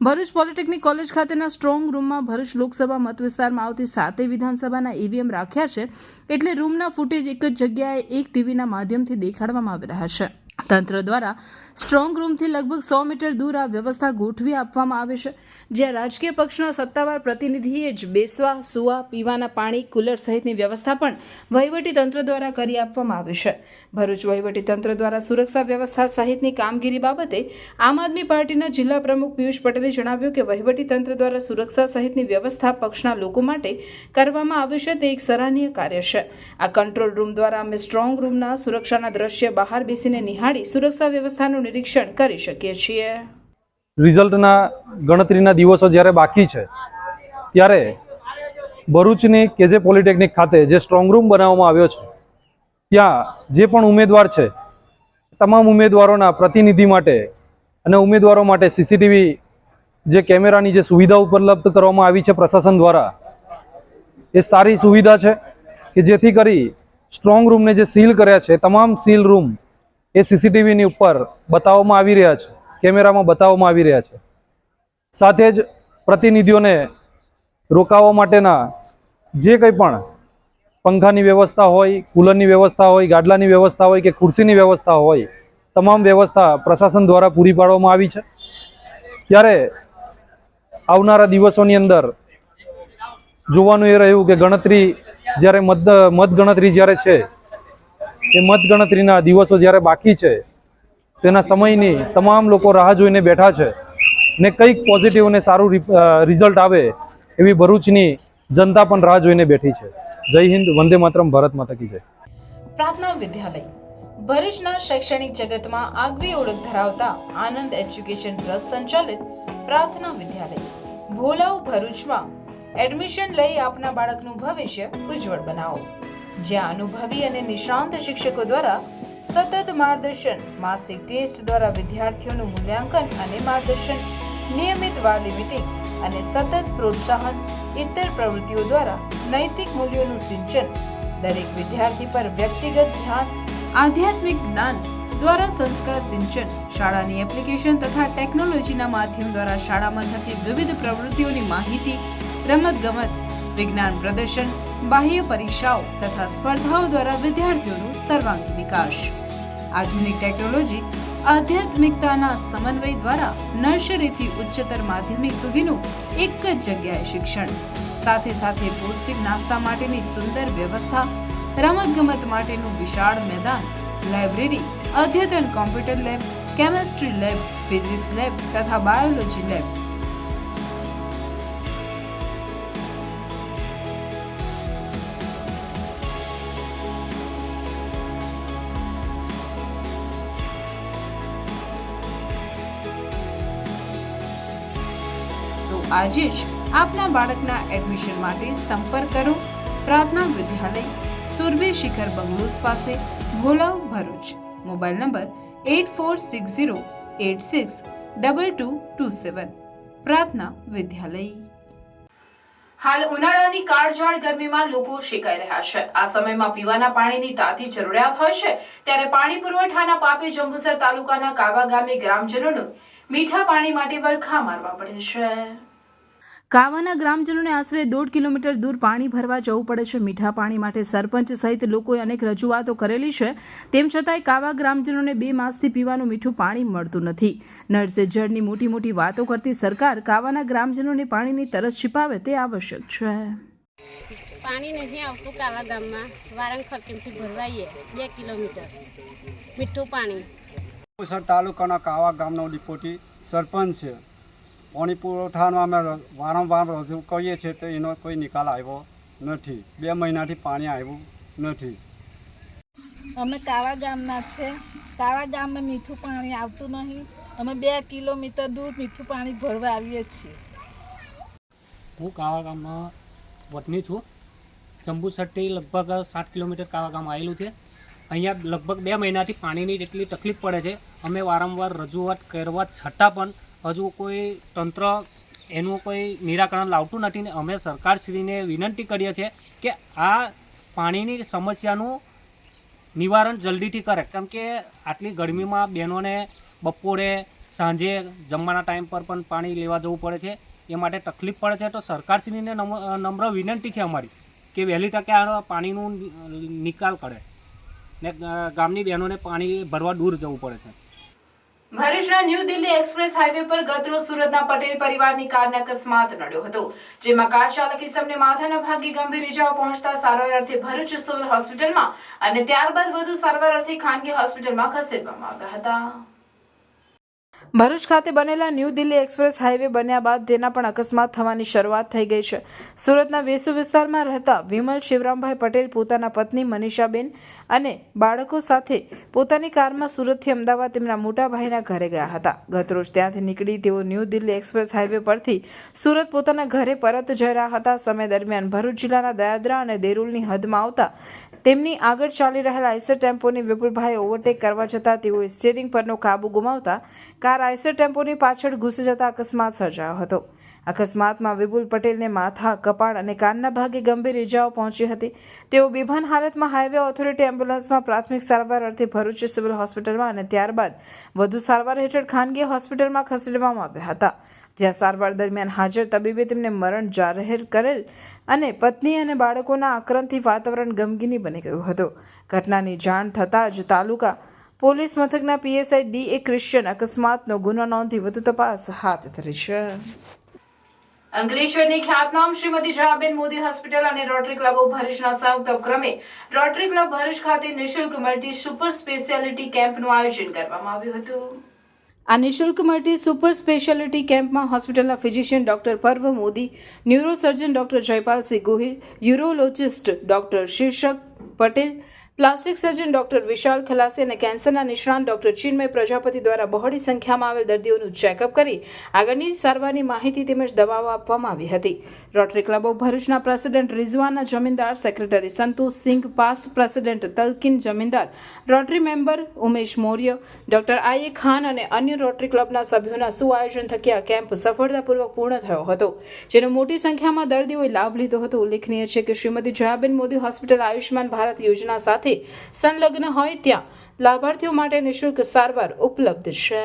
ભરૂચ પોલિટેકનિક કોલેજ ખાતેના સ્ટ્રોંગ રૂમમાં ભરૂચ લોકસભા મત વિસ્તારમાં આવતી 7 વિધાનસભાના ઈવીએમ રાખ્યા છે. એટલે રૂમના ફૂટેજ એક જ જગ્યાએ એક ટીવીના માધ્યમથી દેખાડવામાં આવી રહ્યા છે. તંત્ર દ્વારા સ્ટ્રોંગ રૂમથી લગભગ 100 મીટર દૂર આ વ્યવસ્થા ગોઠવી આપવામાં આવી છે, જ્યાં રાજકીય પક્ષના સત્તાવાર પ્રતિનિધિએ જ બેસવા, સૂવા, પીવાના પાણી, કુલર સહિતની વ્યવસ્થા પણ વહીવટી તંત્ર દ્વારા કરી આપવામાં આવી છે. ભરૂચ વહીવટી તંત્ર દ્વારા સુરક્ષા વ્યવસ્થા સહિતની કામગીરી બાબતે આમ આદમી પાર્ટીના જિલ્લા પ્રમુખ પિયુષ પટેલે જણાવ્યું કે વહીવટી તંત્ર દ્વારા સુરક્ષા સહિતની વ્યવસ્થા પક્ષના લોકો માટે કરવામાં આવી છે તે એક સરાહનીય કાર્ય છે. આ કંટ્રોલ રૂમ દ્વારા અમે સ્ટ્રોંગ રૂમના સુરક્ષાના દ્રશ્ય બહાર બેસીને નિહાળી સુરક્ષા વ્યવસ્થાનું નિરીક્ષણ કરી શકીએ છીએ. રિઝલ્ટના ગણતરીના દિવસો જ્યારે બાકી છે ત્યારે ભરૂચની કેજે પોલિટેકનિક ખાતે જે સ્ટ્રોંગ રૂમ બનાવવામાં આવ્યો છે ત્યાં જે પણ ઉમેદવાર છે તમામ ઉમેદવારોના પ્રતિનિધિ માટે અને ઉમેદવારો માટે સીસીટીવી જે કેમેરાની જે સુવિધા ઉપલબ્ધ કરવામાં આવી છે પ્રશાસન દ્વારા, એ સારી સુવિધા છે કે જેથી કરી સ્ટ્રોંગ રૂમને જે સીલ કર્યા છે તમામ સીલ રૂમ એ સીસીટીવીની ઉપર બતાવવામાં આવી રહ્યા છે, કેમેરામાં બતાવવામાં આવી રહ્યા છે. સાથે જ પ્રતિનિધિઓને રોકાવા માટેના જે કંઈ પણ પંખાની વ્યવસ્થા હોય, કુલરની વ્યવસ્થા હોય, ગાડલાની વ્યવસ્થા હોય કે ખુરશીની વ્યવસ્થા હોય, તમામ વ્યવસ્થા પ્રશાસન દ્વારા પૂરી પાડવામાં આવી છે. ત્યારે આવનારા દિવસોની અંદર જોવાનું એ રહ્યું કે ગણતરી જ્યારે મતગણતરી જ્યારે છે એ મતગણતરીના દિવસો જ્યારે બાકી છે તેના સમયની તમામ લોકો રાહ જોઈને બેઠા છે ને કંઈક પોઝિટિવ અને સારું રિઝલ્ટ આવે એવી ભરૂચની જનતા પણ રાહ જોઈને બેઠી છે. જય હિન્દ, વંદે માતરમ, ભારત માતા કી જય. પ્રાર્થના વિદ્યાલય ભરૂચના શૈક્ષણિક જગતમાં આગવી ઓળખ ધરાવતા આનંદ એજ્યુકેશન ટ્રસ્ટ સંચાલિત પ્રાર્થના વિદ્યાલય ભોલાવ ભરૂચમાં એડમિશન લઈ આપના બાળકનું ભવિષ્ય ઉજ્જવળ બનાવો. જ્યાં અનુભવી અને નિષ્ણાંત શિક્ષકો દ્વારા સતત માર્ગદર્શન, માસિક ટેસ્ટ દ્વારા વિદ્યાર્થીઓનું મૂલ્યાંકન અને માર્ગદર્શન, નિયમિત વાલી મીટિંગ અને સતત પ્રોત્સાહન, ઇતર પ્રવૃત્તિઓ દ્વારા નૈતિક મૂલ્યોનું સિંચન, દરેક વિદ્યાર્થી પર વ્યક્તિગત ધ્યાન, આધ્યાત્મિક જ્ઞાન દ્વારા સંસ્કાર સિંચન, શાળાની એપ્લિકેશન તથા ટેકનોલોજીના માધ્યમ દ્વારા શાળામાં થતી વિવિધ પ્રવૃત્તિઓની માહિતી, રમતગમત, વિજ્ઞાન પ્રદર્શન, બાહ્ય પરીક્ષાઓ તથા સ્પર્ધાઓ દ્વારા વિદ્યાર્થીઓનું સર્વાંગી વિકાસ. આધુનિક ટેકનોલોજી, આધ્યાત્મિકતાના સમન્વય દ્વારા નર્સરીથી ઉચ્ચતર માધ્યમિક સુધીનું એક જ જગ્યાએ શિક્ષણ, સાથે સાથે પૌષ્ટિક નાસ્તા માટેની સુંદર વ્યવસ્થા, રમતગમત માટેનું વિશાળ મેદાન, લાઇબ્રેરી, અદ્યતન computer lab, chemistry lab, physics lab તથા બાયોલોજી લેબ. તો આજે જ આપના બાળકના એડમિશન માટે સંપર્ક કરો પ્રાર્થના વિદ્યાલય, સુરભી શિખર બંગલોઝ પાસે, ભોલાવ, ભરૂચ. Mobile number 8460862227. પ્રાર્થના વિદ્યાલય. હાલ ઉનાળાની કાળઝાળ ગરમીમાં લોકો શેકાઈ રહ્યા છે. આ સમયમાં પીવાના પાણીની તાતી જરૂરિયાત હોય છે, ત્યારે પાણી પુરવઠાના પાપે જંબુસર તાલુકાના કાવા ગામે ગ્રામજનોને મીઠા પાણી માટે વલખા મારવા પડે છે. કાવાના ગ્રામજનોને આશરે 1.5 કિલોમીટર દૂર પાણી ભરવા જવું પડે છે. મીઠા પાણી માટે સરપંચ સહિત લોકોએ અનેક રજૂઆતો કરેલી છે, તેમ છતાંય કાવા ગ્રામજનોને 2 માસથી પીવાનું મીઠું પાણી મળતું નથી. નળ સે જળની મોટી મોટી વાતો કરતી સરકાર કાવાના ગ્રામજનોને પાણીની તરસ छिपाવે તે આવશ્યક છે. પાણી નથી આવતું કાવા ગામમાં, વારંગ ખર્ચમથી ભરવાઈએ 2 કિલોમીટર મીઠું પાણી. સર તાલુકાના કાવા ગામનો ડિપોટી સરપંચ છે. પાણી પુરવઠાનો અમે વારંવાર રજૂ કરીએ છીએ તો એનો કોઈ નિકાલ આવ્યો નથી. 2 મહિનાથી પાણી આવ્યું નથી. અમે કાવા ગામના છે, કાવા ગામમાં મીઠું પાણી આવતું નહીં. અમે 2 કિલોમીટર દૂર મીઠું પાણી ભરવા આવીએ છીએ. હું કાવા ગામમાં વતની છું. જંબુસરથી લગભગ 7 કિલોમીટર કાવા ગામ આવેલું છે. અહીંયા લગભગ 2 મહિનાથી પાણીની જેટલી તકલીફ પડે છે. અમે વારંવાર રજૂઆત કરવા છતાં પણ હજુ કોઈ તંત્ર એનું કોઈ નિરાકરણ લાવતું નથી ને અમે સરકારશ્રીને વિનંતી કરીએ છીએ કે આ પાણીની સમસ્યાનું નિવારણ જલ્દીથી કરે, કેમ કે આટલી ગરમીમાં બહેનોને બપોરે સાંજે જમવાના ટાઈમ પર પણ પાણી લેવા જવું પડે છે, એ માટે તકલીફ પડે છે. તો સરકારશ્રીને નમ્ર વિનંતી છે અમારી કે વહેલી તકે આ પાણીનું નિકાલ કરે ને ગામની બહેનોને પાણી ભરવા દૂર જવું પડે છે. ભરૂચના ન્યૂ દિલ્હી એક્સપ્રેસ હાઈવે પર ગતરોજ સુરતના પટેલ પરિવારની કારને અકસ્માત નડ્યો હતો, જેમાં કાર ચાલક ઇસમને માથાના ભાગે ગંભીર ઇજાઓ પહોંચતા સારવાર અર્થે ભરૂચ સિવિલ હોસ્પિટલમાં અને ત્યારબાદ વધુ સારવાર અર્થે ખાનગી હોસ્પિટલમાં ખસેડવામાં આવ્યા હતા. ભરૂચ ખાતે બનેલા ન્યૂ દિલ્હી એક્સપ્રેસ હાઈવે બન્યા બાદ તેના પણ અકસ્માત થવાની શરૂઆત થઈ ગઈ છે. સુરતના વેસુ વિસ્તારમાં રહેતા વિમલ શિવરામભાઈ પટેલ પોતાના પત્ની મનીષાબેન અને બાળકો સાથે પોતાની કારમાં સુરતથી અમદાવાદ તેમના મોટા ભાઈના ઘરે ગયા હતા. ગતરોજ ત્યાંથી નીકળી તેઓ ન્યૂ દિલ્હી એક્સપ્રેસ હાઈવે પરથી સુરત પોતાના ઘરે પરત જઈ રહ્યા હતા. સમય દરમિયાન ભરૂચ જિલ્લાના દયાદરા અને દેરુલની હદમાં આવતા તેમની આગળ ચાલી રહેલા આઈસર ટેમ્પોની વિપુલભાઈ ઓવરટેક કરવા જતાં તેઓએ સ્ટીયરિંગ પરનો કાબુ ગુમાવતા કાર આઈસર ટેમ્પોની પાછળ ઘૂસી જતા અકસ્માત સર્જાયો હતો. અકસ્માતમાં વિપુલ પટેલને માથા, કપાળ અને કાનના ભાગે ગંભીર ઇજાઓ પહોંચી હતી. તેઓ બેભાન હાલતમાં હાઈવે ઓથોરિટી એમ્બ્યુલન્સમાં પ્રાથમિક સારવાર અર્થે ભરૂચ સિવિલ હોસ્પિટલમાં અને ત્યારબાદ વધુ સારવાર હેઠળ ખાનગી હોસ્પિટલમાં ખસેડવામાં આવ્યા હતા, જ્યાં સારવાર દરમિયાન હાજર તબીબે તેમને મરણ જાહેર કરેલ અને પત્ની અને બાળકોના આક્રંદથી વાતાવરણ ગમગીની બની ગયું હતું. ઘટનાની જાણ થતાં જ તાલુકા પોલીસ મથકના પીએસઆઈ ડી.એ. ક્રિશ્ચિયન અકસ્માતનો ગુનો નોંધી વધુ તપાસ હાથ ધરી છે. અંકલેશ્વરની ખ્યાતનામ શ્રીમતી જયાબેન મોદી હોસ્પિટલ અને રોટરી ક્લબો ભરૂચના સંયુક્ત ઉપક્રમે રોટરી ક્લબ ભરૂચ ખાતે નિઃશુલ્ક મલ્ટી સુપર સ્પેશિયાલિટી કેમ્પનું આયોજન કરવામાં આવ્યું હતું. આ નિઃશુલ્ક મલ્ટી સુપર સ્પેશિયાલિટી કેમ્પમાં હોસ્પિટલના ફિઝિશિયન ડોક્ટર પર્વ Modi, neurosurgeon doctor Jaypalsinh Gohil, urologist doctor શીર્ષક પટેલ, પ્લાસ્ટિક સર્જન ડોક્ટર વિશાલ ખલાસી અને કેન્સરના નિષ્ણાત ડોક્ટર ચિન્મય પ્રજાપતિ દ્વારા બહોળી સંખ્યામાં આવેલ દર્દીઓનું ચેકઅપ કરી આગળની સારવારની માહિતી તેમજ દવાઓ આપવામાં આવી હતી. રોટરી ક્લબો ભરૂચના president Rizwana Jamindar, secretary Santosh Singh, past president Talkin Jamindar, Rotary member Umesh Maurya, doctor I A Khan અને અન્ય રોટરી ક્લબના સભ્યોના સુઆયોજન થકી આ કેમ્પ સફળતાપૂર્વક પૂર્ણ થયો હતો, જેનો મોટી સંખ્યામાં દર્દીઓએ લાભ લીધો હતો. ઉલ્લેખનીય છે કે શ્રીમતી જયાબેન મોદી હોસ્પિટલ આયુષ્માન ભારત યોજના સાથે સંલગ્ન હોય ત્યાં લાભાર્થીઓ માટે નિઃશુલ્ક સારવાર ઉપલબ્ધ છે.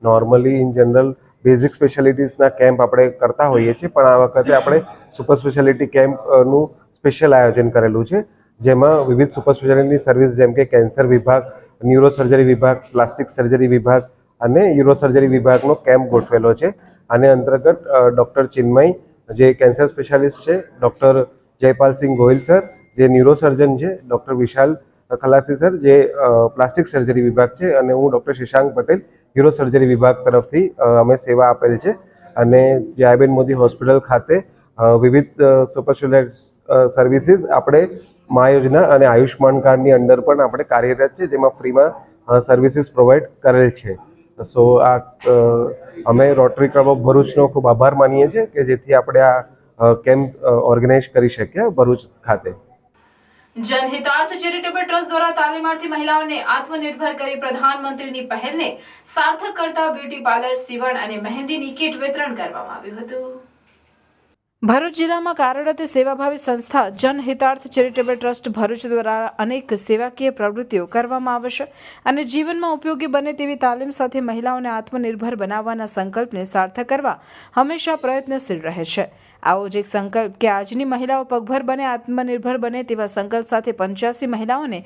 નોર્મલી ઇન જનરલ બેઝિક સ્પેશિયાલિટીઝના કેમ્પ આપણે કરતા હોઈએ છીએ, પણ આ વખતે આપણે સુપર સ્પેશિયાલિટી કેમ્પનું સ્પેશિયલ આયોજન કરેલું છે, જેમાં વિવિધ સુપર સ્પેશિયાલિટીની સર્વિસ જેમ કે કેન્સર વિભાગ, ન્યુરોસર્જરી વિભાગ, પ્લાસ્ટિક સર્જરી વિભાગ અને યુરોસર્જરી વિભાગનો કેમ્પ ગોઠવેલો છે. આને અંતર્ગત ડૉક્ટર ચિન્મય જે કેન્સર સ્પેશિયાલિસ્ટ છે, ડૉક્ટર જયપાલસિંહ ગોહિલ સર જે ન્યુરોસર્જન છે, ડૉક્ટર વિશાલ ખલાસી સર જે પ્લાસ્ટિક સર્જરી વિભાગ છે અને હું ડૉક્ટર શશાંક પટેલ યુરોસર્જરી વિભાગ તરફથી અમે સેવા આપેલ છે. અને જયાબેન મોદી હોસ્પિટલ ખાતે વિવિધ સુપર સ્પેશિયાલિટી સર્વિસીસ આપણે મા યોજના અને આયુષ્માન કાર્ડની અંડર પણ આપણે કાર્યરત છે, જેમાં ફ્રીમાં સર્વિસીસ પ્રોવાઈડ કરેલ છે. સો આ અમે રોટરી ક્લબ ઓફ ભરૂચનો ખૂબ આભાર માનીએ છીએ કે જેથી આપણે આ કેમ્પ ઓર્ગેનાઇઝ કરી શક્યા ભરૂચ ખાતે. જનહિતાર્થ ચેરિટેબલ ટ્રસ્ટ દ્વારા તાલીમાર્થી મહિલાઓને આત્મનિર્ભર કરી પ્રધાનમંત્રીની પહેલને સાર્થક કરતા બ્યુટી પાર્લર, સીવણ અને મહેંદીની કીટ વિતરણ કરવામાં આવ્યું હતું. ભરૂચ જિલ્લામાં કાર્યરત સેવાભાવી સંસ્થા જનહિતાર્થ ચેરિટેબલ ટ્રસ્ટ ભરૂચ દ્વારા અનેક સેવાકીય પ્રવૃત્તિઓ કરવામાં આવશે અને જીવનમાં ઉપયોગી બને તેવી તાલીમ સાથે મહિલાઓને આત્મનિર્ભર બનાવવાના સંકલ્પને સાર્થક કરવા હંમેશા પ્રયત્નશીલ રહે છે. આવો જ એક સંકલ્પ કે આજની મહિલાઓ પગભર બને, આત્મનિર્ભર બને તેવા સંકલ્પ સાથે 85 મહિલાઓને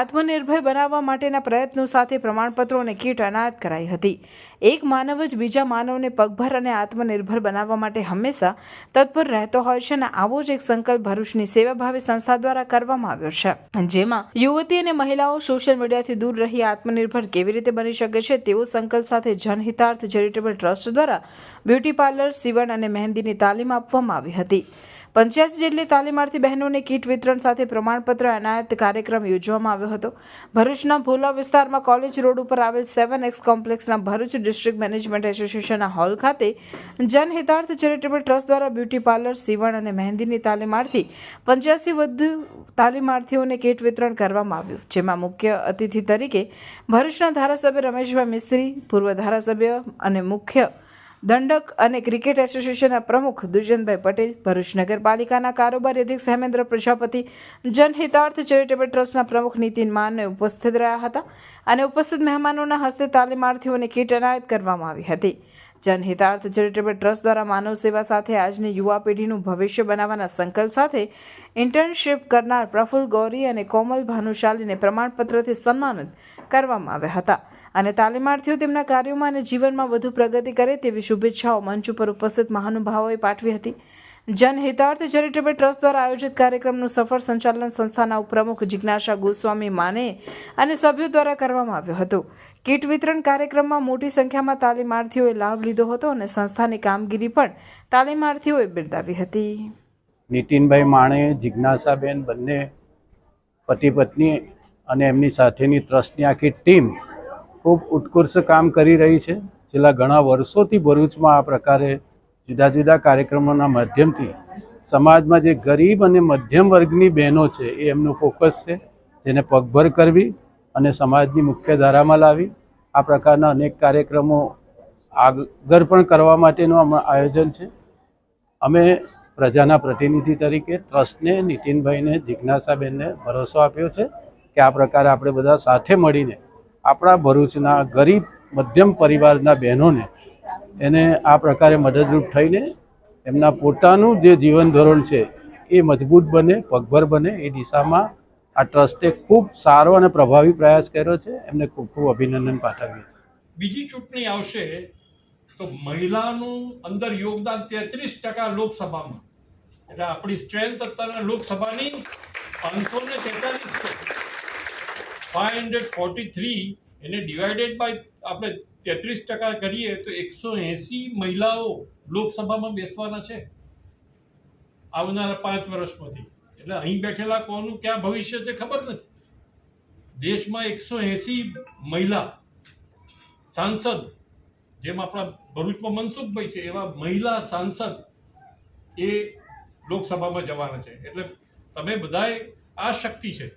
આત્મનિર્ભર બનાવવા માટેના પ્રયત્નો સાથે પ્રમાણપત્રો અને કીટ એનાયત કરાઈ હતી. એક માનવ જ બીજા માનવને પગભર અને આત્મનિર્ભર બનાવવા માટે હંમેશા તત્પર રહેતો હોય છે અને આવો જ એક સંકલ્પ ભરૂચની સેવાભાવી સંસ્થા દ્વારા કરવામાં આવ્યો છે, જેમાં યુવતી અને મહિલાઓ સોશિયલ મીડિયાથી દૂર રહી આત્મનિર્ભર કેવી રીતે બની શકે છે તેવો સંકલ્પ સાથે જનહિતાર્થ ચેરિટેબલ ટ્રસ્ટ દ્વારા બ્યુટી પાર્લર, સીવણ અને મહેંદીની તાલીમ આપવામાં આવી હતી. 85 જેટલી તાલીમાર્થી બહેનોને કીટ વિતરણ સાથે પ્રમાણપત્ર એનાયત કાર્યક્રમ યોજવામાં આવ્યો હતો. ભરૂચના ભોલા વિસ્તારમાં કોલેજ રોડ ઉપર આવેલ 7X કોમ્પ્લેક્સના ભરૂચ ડિસ્ટ્રિક્ટ મેનેજમેન્ટ એસોસિએશનના હોલ ખાતે જનહિતાર્થ ચેરિટેબલ ટ્રસ્ટ દ્વારા બ્યુટી પાર્લર, સીવણ અને મહેંદીની તાલીમાર્થી 85 વધુ તાલીમાર્થીઓને કીટ વિતરણ કરવામાં આવ્યું, જેમાં મુખ્ય અતિથિ તરીકે ભરૂચના ધારાસભ્ય રમેશભાઈ મિસ્ત્રી, પૂર્વ ધારાસભ્ય અને મુખ્ય દંડક અને ક્રિકેટ એસોસિએશનના પ્રમુખ દુષ્યંતભાઈ પટેલ, ભરૂચ નગરપાલિકાના કારોબારી અધ્યક્ષ હેમેન્દ્ર પ્રજાપતિ, જનહિતાર્થ ચેરિટેબલ ટ્રસ્ટના પ્રમુખ નીતિન માન ઉપસ્થિત રહ્યા હતા અને ઉપસ્થિત મહેમાનોના હસ્તે તાલીમાર્થીઓને કીટ એનાયત કરવામાં આવી હતી. જનહિતાર્થ ચેરિટેબલ ટ્રસ્ટ દ્વારા માનવ સેવા સાથે આજની યુવા પેઢીનું ભવિષ્ય બનાવવાના સંકલ્પ સાથે ઇન્ટર્નશીપ કરનાર પ્રફુલ્લ ગૌરી અને કોમલ ભાનુશાલીને પ્રમાણપત્રથી સન્માનિત કરવામાં આવ્યા હતા અને તાલીમાર્થીઓ તેમના કાર્યોમાં અને જીવનમાં વધુ પ્રગતિ કરે તેવી શુભેચ્છાઓ મંચ ઉપર ઉપસ્થિત મહાનુભાવોએ પાઠવી હતી. જનહિતાર્થ ચેરિટેબલ ટ્રસ્ટ દ્વારા આયોજિત કાર્યક્રમનું સફળ સંચાલન સંસ્થાના ઉપપ્રમુખ જિજ્ઞાસા ગોસ્વામી માને અને સભ્યો દ્વારા કરવામાં આવ્યું હતું. કીટ વિતરણ કાર્યક્રમમાં મોટી સંખ્યામાં તાલીમાર્થીઓએ લાભ લીધો હતો અને સંસ્થાની કામગીરી પણ તાલીમાર્થીઓએ બિરદાવી હતી. નીતિનભાઈ માણે, જિજ્ઞાસાબેન બંને પતિ પત્ની અને એમની સાથેની ટ્રસ્ટની આખી ટીમ ખૂબ ઉત્કૃષ્ટ કામ કરી રહી છે. છેલ્લા ઘણા વર્ષોથી ભરૂચમાં આ પ્રકારે જુદા જુદા કાર્યક્રમોના માધ્યમથી સમાજમાં જે ગરીબ અને મધ્યમ વર્ગની બહેનો છે એ એમનું ફોકસ છે, જેને પગભર કરવી અને સમાજની મુખ્ય ધારામાં લાવી. આ પ્રકારના અનેક કાર્યક્રમો આગળ પણ કરવા માટેનું આયોજન છે. અમે પ્રજાના પ્રતિનિધિ તરીકે ટ્રસ્ટને, નીતિનભાઈને, જિજ્ઞાસાબેનને ભરોસો આપ્યો છે કે આ પ્રકારે આપણે બધા સાથે મળીને આપણા ભરૂચના ગરીબ મધ્યમ પરિવારના બહેનોને એને આ પ્રકારે મદદરૂપ થઈને એમના પોતાનું જે જીવન ધોરણ છે એ મજબૂત બને, પગભર બને એ દિશામાં આ ટ્રસ્ટે ખૂબ સારો અને પ્રભાવી પ્રયાસ કર્યો છે. એમને ખૂબ ખૂબ અભિનંદન પાઠવીએ છીએ. બીજી ચૂંટણી આવશે તો મહિલાનું અંદર યોગદાન 33% લોકસભામાં, એટલે આપણી સ્ટ્રેન્થ અત્યારે લોકસભાની 543 છે. 543 એને ડિવાઇડેડ બાય આપણે 33% કરીએ તો 180 મહિલાઓ લોકસભામાં બેસવાના છે આવનારા 5 વર્ષમાંથી. એટલે અહીં બેઠેલા કોનું ક્યાં ભવિષ્ય છે ખબર નથી. દેશમાં 180 મહિલા સાંસદ, જેમ આપણા ભરૂચમાં મનસુખભાઈ છે એવા મહિલા સાંસદ એ લોકસભામાં જવાના છે. એટલે તમે બધાએ આ શક્તિ છે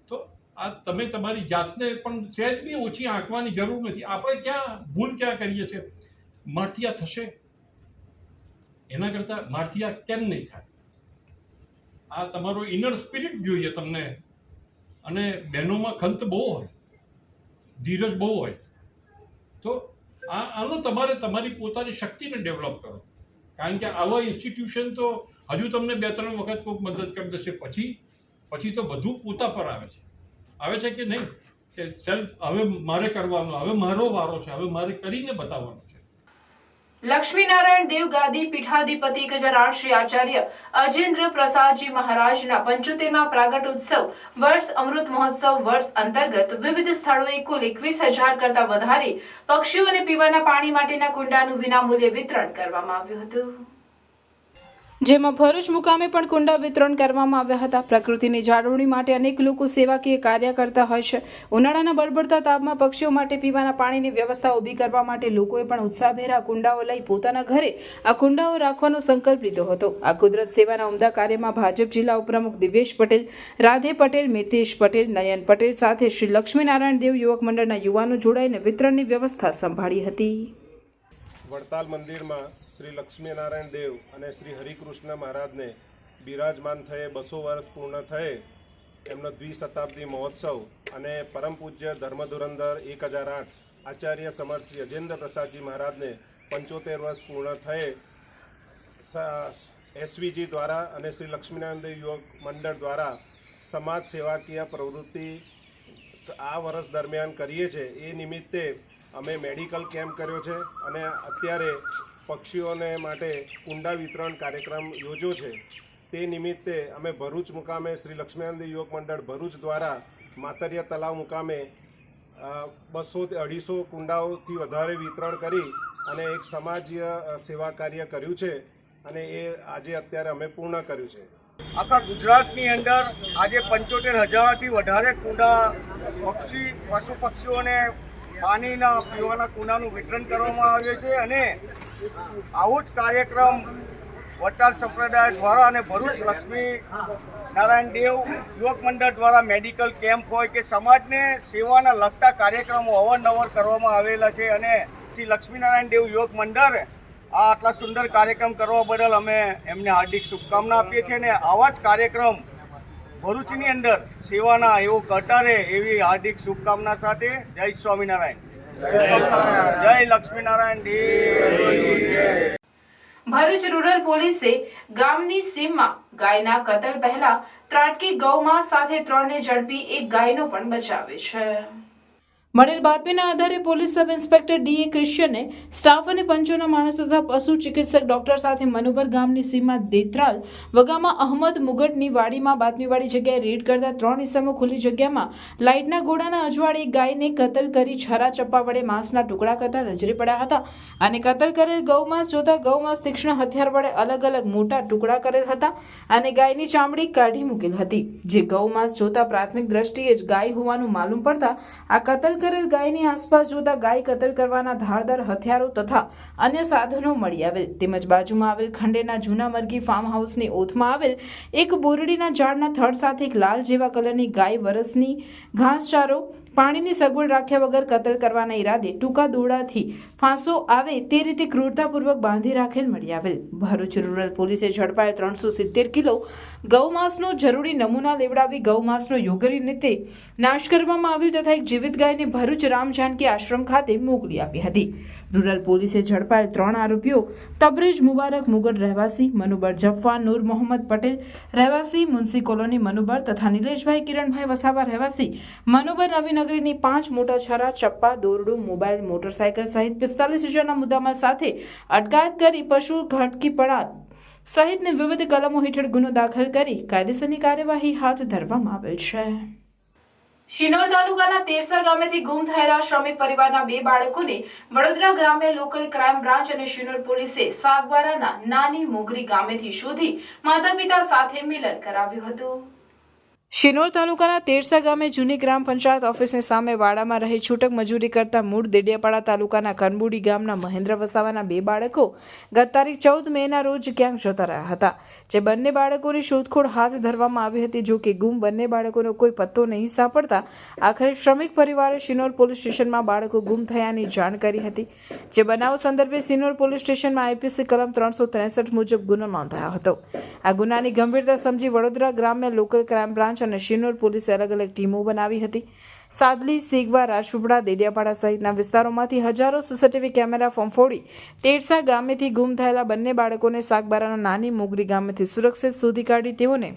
તો આ તમે તમારી જાતને પણ સહેજ બી ઓછી આંકવાની જરૂર નથી. આપણે ક્યાં ભૂલ ક્યાં કરીએ છીએ? માળથિયા થશે એના કરતાં માળથિયા કેમ નહીં થાય? આ તમારો ઇનર સ્પિરિટ જોઈએ તમને. અને બહેનોમાં ખંત બહુ હોય, ધીરજ બહુ હોય, તો આનો તમારે તમારી પોતાની શક્તિને ડેવલપ કરો. કારણ કે આવા ઇન્સ્ટિટ્યુશન તો હજુ તમને 2-3 વખત કોઈક મદદ કરી દેશે, પછી તો બધું પોતા પર આવે છે કે નહીં, કે સેલ્ફ હવે મારે કરવાનો, હવે મારો વારો છે, હવે મારે કરીને બતાવવાનો છે. લક્ષ્મીનારાયણ દેવ ગાદી પીઠાધિપતિ ગજરાજ શ્રી આચાર્ય અજેન્દ્ર પ્રસાદજી મહારાજના 75મા પ્રાગટ ઉત્સવ વર્ષ અમૃત મહોત્સવ વર્ષ અંતર્ગત વિવિધ સ્થળોએ કુલ 21,000 કરતા વધારે પક્ષીઓને પીવાના પાણી માટેના કુંડાનું વિનામૂલ્યે વિતરણ કરવામાં આવ્યું હતું, જેમાં ભરૂચ મુકામે પણ કુંડા વિતરણ કરવામાં આવ્યા હતા. પ્રકૃતિની જાળવણી માટે અનેક લોકો સેવાકીય કાર્ય કરતા હોય છે. ઉનાળાના બળબડતા તાપમાં પક્ષીઓ માટે પીવાના પાણીની વ્યવસ્થા ઊભી કરવા માટે લોકોએ પણ ઉત્સાહભેર આ કુંડાઓ લઈ પોતાના ઘરે આ કુંડાઓ રાખવાનો સંકલ્પ લીધો હતો. આ કુદરત સેવાના ઉમદા કાર્યમાં ભાજપ જિલ્લા ઉપપ્રમુખ દિવ્યેશ પટેલ, રાધે પટેલ, મિતેશ પટેલ, નયન પટેલ સાથે શ્રી લક્ષ્મીનારાયણ દેવ યુવક મંડળના યુવાનો જોડાઈને વિતરણની વ્યવસ્થા સંભાળી હતી. વડતાલ મંદિરમાં શ્રી લક્ષ્મીનારાયણ દેવ અને શ્રી હરિકૃષ્ણ મહારાજને બિરાજમાન થયે 200 વર્ષ પૂર્ણ થયે એમનો દ્વિશતાબ્દી મહોત્સવ અને પરમ પૂજ્ય ધર્મધુરંધર 1008 આચાર્ય સમર્થ શ્રી અજેન્દ્ર પ્રસાદજી મહારાજને 75 વર્ષ પૂર્ણ થયે એસવીજી દ્વારા અને શ્રી લક્ષ્મીનારાયણ દેવ યુવક મંડળ દ્વારા સમાજ સેવાકીય પ્રવૃત્તિ આ વર્ષ દરમિયાન કરીએ છીએ. એ નિમિત્તે અમે મેડિકલ કેમ્પ કર્યો છે અને અત્યારે પક્ષીઓને માટે કુંડા વિતરણ કાર્યક્રમ યોજ્યો છે. તે નિમિત્તે અમે ભરૂચ મુકામે શ્રી લક્ષ્મીનારાયણ દેવ યુવક મંડળ ભરૂચ દ્વારા માતરિયા તલાવ મુકામે 200-250 કુંડાઓથી વધારે વિતરણ કરી અને એક સમાજીય સેવા કાર્ય કર્યું છે. અને એ આજે અત્યારે અમે પૂર્ણ કર્યું છે. આખા ગુજરાતની અંદર આજે 75,000થી વધારે કુંડા પશુ પક્ષીઓને પાણીના પીવાના કુંડાનું વિતરણ કરવામાં આવ્યું છે અને આવો જ કાર્યક્રમ વટાલ સંપ્રદાય દ્વારા અને ભરૂચ લક્ષ્મી નારાયણ દેવ યુવક મંડળ દ્વારા મેડિકલ કેમ્પ હોય કે સમાજને સેવાના લગતા કાર્યક્રમો અવારનવાર કરવામાં આવેલા છે અને શ્રી લક્ષ્મીનારાયણ દેવ યુવક મંડળ આ આટલા સુંદર કાર્યક્રમ કરવા બદલ અમે એમને હાર્દિક શુભકામના આપીએ છીએ અને આવા જ કાર્યક્રમ ભરૂચની અંદર સેવાના એવો કરતા રહે એવી હાર્દિક શુભકામના સાથે જય સ્વામિનારાયણ, જય લક્ષ્મીનારાયણ દેવ. ભરૂચ રૂરલ પોલીસે ગામની સીમમાં ગાયના કતલ પહેલા ત્રાટકી ગૌમાંસ સાથે 3ને ઝડપી એક ગાયનો પણ બચાવ્યો છે. મળેલ બાતમીના આધારે પોલીસ સબ ઇન્સ્પેક્ટર ડીએ ક્રિશ્ચિયને સ્ટાફ અને પંચોના માણસો તથા પશુ ચિકિત્સક ડોક્ટર સાથે મનુબર ગામની સીમમાં દેત્રાલ વગામાં અહમદ મુગટની વાડીમાં બાતમીવાળી જગ્યાએ રેડ કરતા 3 ઇસમો ખુલ્લી જગ્યામાં લાઇટના ગોળાના અજવાળે ગાયને કતલ કરી છરા ચપ્પા વડે માંસના ટુકડા કરતા નજરે પડ્યા હતા અને કતલ કરેલ ગૌમાંસ જોતા ગૌમાંસ તીક્ષ્ણ હથિયાર વડે અલગ અલગ મોટા ટુકડા કરેલ હતા અને ગાયની ચામડી કાઢી મૂકેલ હતી. જે ગૌમાંસ જોતા પ્રાથમિક દ્રષ્ટિએ જ ગાય હોવાનું માલુમ પડતા આ કતલ કરેલ ગાયની આસપાસ જોતા ગાય કતલ કરવાના ધારદાર હથિયારો તથા અન્ય સાધનો મળી આવેલ તેમજ બાજુમાં આવેલ ખંડેના જૂના મરઘી ફાર્મ હાઉસની ઓથમાં આવેલ એક બોરડીના ઝાડના થડ સાથે એક લાલ જેવા કલરની ગાય વરસની ઘાસચારો પાણીની સગવડ રાખ્યા વગર કતલ કરવાના ઈરાદે ટૂંકા દોરડાથી ફાંસો આવે તે રીતે ક્રૂરતાપૂર્વક બાંધી રાખેલ મળી આવેલ. ભરૂચ રૂરલ પોલીસે ઝડપાયેલ 370 કિલો ગૌમાંસનો જરૂરી નમૂના લેવડાવી ગૌમાંસનો યોગ્ય રીતે નાશ કરવામાં આવેલ તથા એક જીવિત ગાયને ભરૂચ રામ જાનકી આશ્રમ ખાતે મોકલી આપી હતી. રૂરલ પોલીસે ઝડપાયેલ 3 આરોપીઓ તબરેજ મુબારક મુગટ રહેવાસી, મનુબર જફ્ફા નૂર મોહમ્મદ પટેલ રહેવાસી મુનસી કોલોની મનુબર તથા નિલેશભાઈ કિરણભાઈ વસાવા રહેવાસી મનુબર નવીનગરીની 5 મોટા છરા, ચપ્પા, દોરડું, મોબાઈલ, મોટરસાયકલ સહિત 45,000ના મુદ્દામાલ સાથે અટકાયત કરી પશુ ઘટકીપણા સહિતની વિવિધ કલમો હેઠળ ગુનો દાખલ કરી કાયદેસરની કાર્યવાહી હાથ ધરવામાં આવેલ છે. શિનોર તાલુકાના તેરસા ગામેથી ગુમ થયેલા શ્રમિક પરિવારના 2 બાળકોને વડોદરા ગ્રામ્ય લોકલ ક્રાઇમ બ્રાન્ચ અને શિનોર પોલીસે સાગબારાના નાની મોગરી ગામેથી શોધી માતા પિતા સાથે મિલન કરાવ્યું હતું. શિનોર તાલુકાના તેરસા ગામે જૂની ગ્રામ પંચાયત ઓફિસની સામે વાડામાં રહી છૂટક મજૂરી કરતા મૂળ દેડિયાપાડા તાલુકાના કનબુડી ગામના મહેન્દ્ર વસાવાના 2 બાળકો ગત તારીખ 14 મેના રોજ ક્યાંક જતા રહ્યા હતા. જે બંને બાળકોની શોધખોળ હાથ ધરવામાં આવી હતી. જો કે ગુમ બંને બાળકોનો કોઈ પત્તો નહીં સાંપડતા આખરે શ્રમિક પરિવારે શિનોર પોલીસ સ્ટેશનમાં બાળકો ગુમ થયાની જાણ કરી હતી. જે બનાવ સંદર્ભે શિનોર પોલીસ સ્ટેશનમાં આઈપીસી કલમ 363 મુજબ ગુનો નોંધાયો હતો. આ ગુનાની ગંભીરતા સમજી વડોદરા ગ્રામ્ય લોકલ ક્રાઇમ બ્રાન્ચ અને શિનોર પોલીસે અલગ અલગ ટીમો બનાવી હતી. સાદલી, સેગવા, રાજપીપળા, દેડિયાપાડા સહિતના વિસ્તારોમાંથી હજારો સીસીટીવી કેમેરા ફોડી તેરસા ગામેથી ગુમ થયેલા બંને બાળકોને સાગબારાના નાની મોગરી ગામેથી સુરક્ષિત શોધી કાઢી તેઓને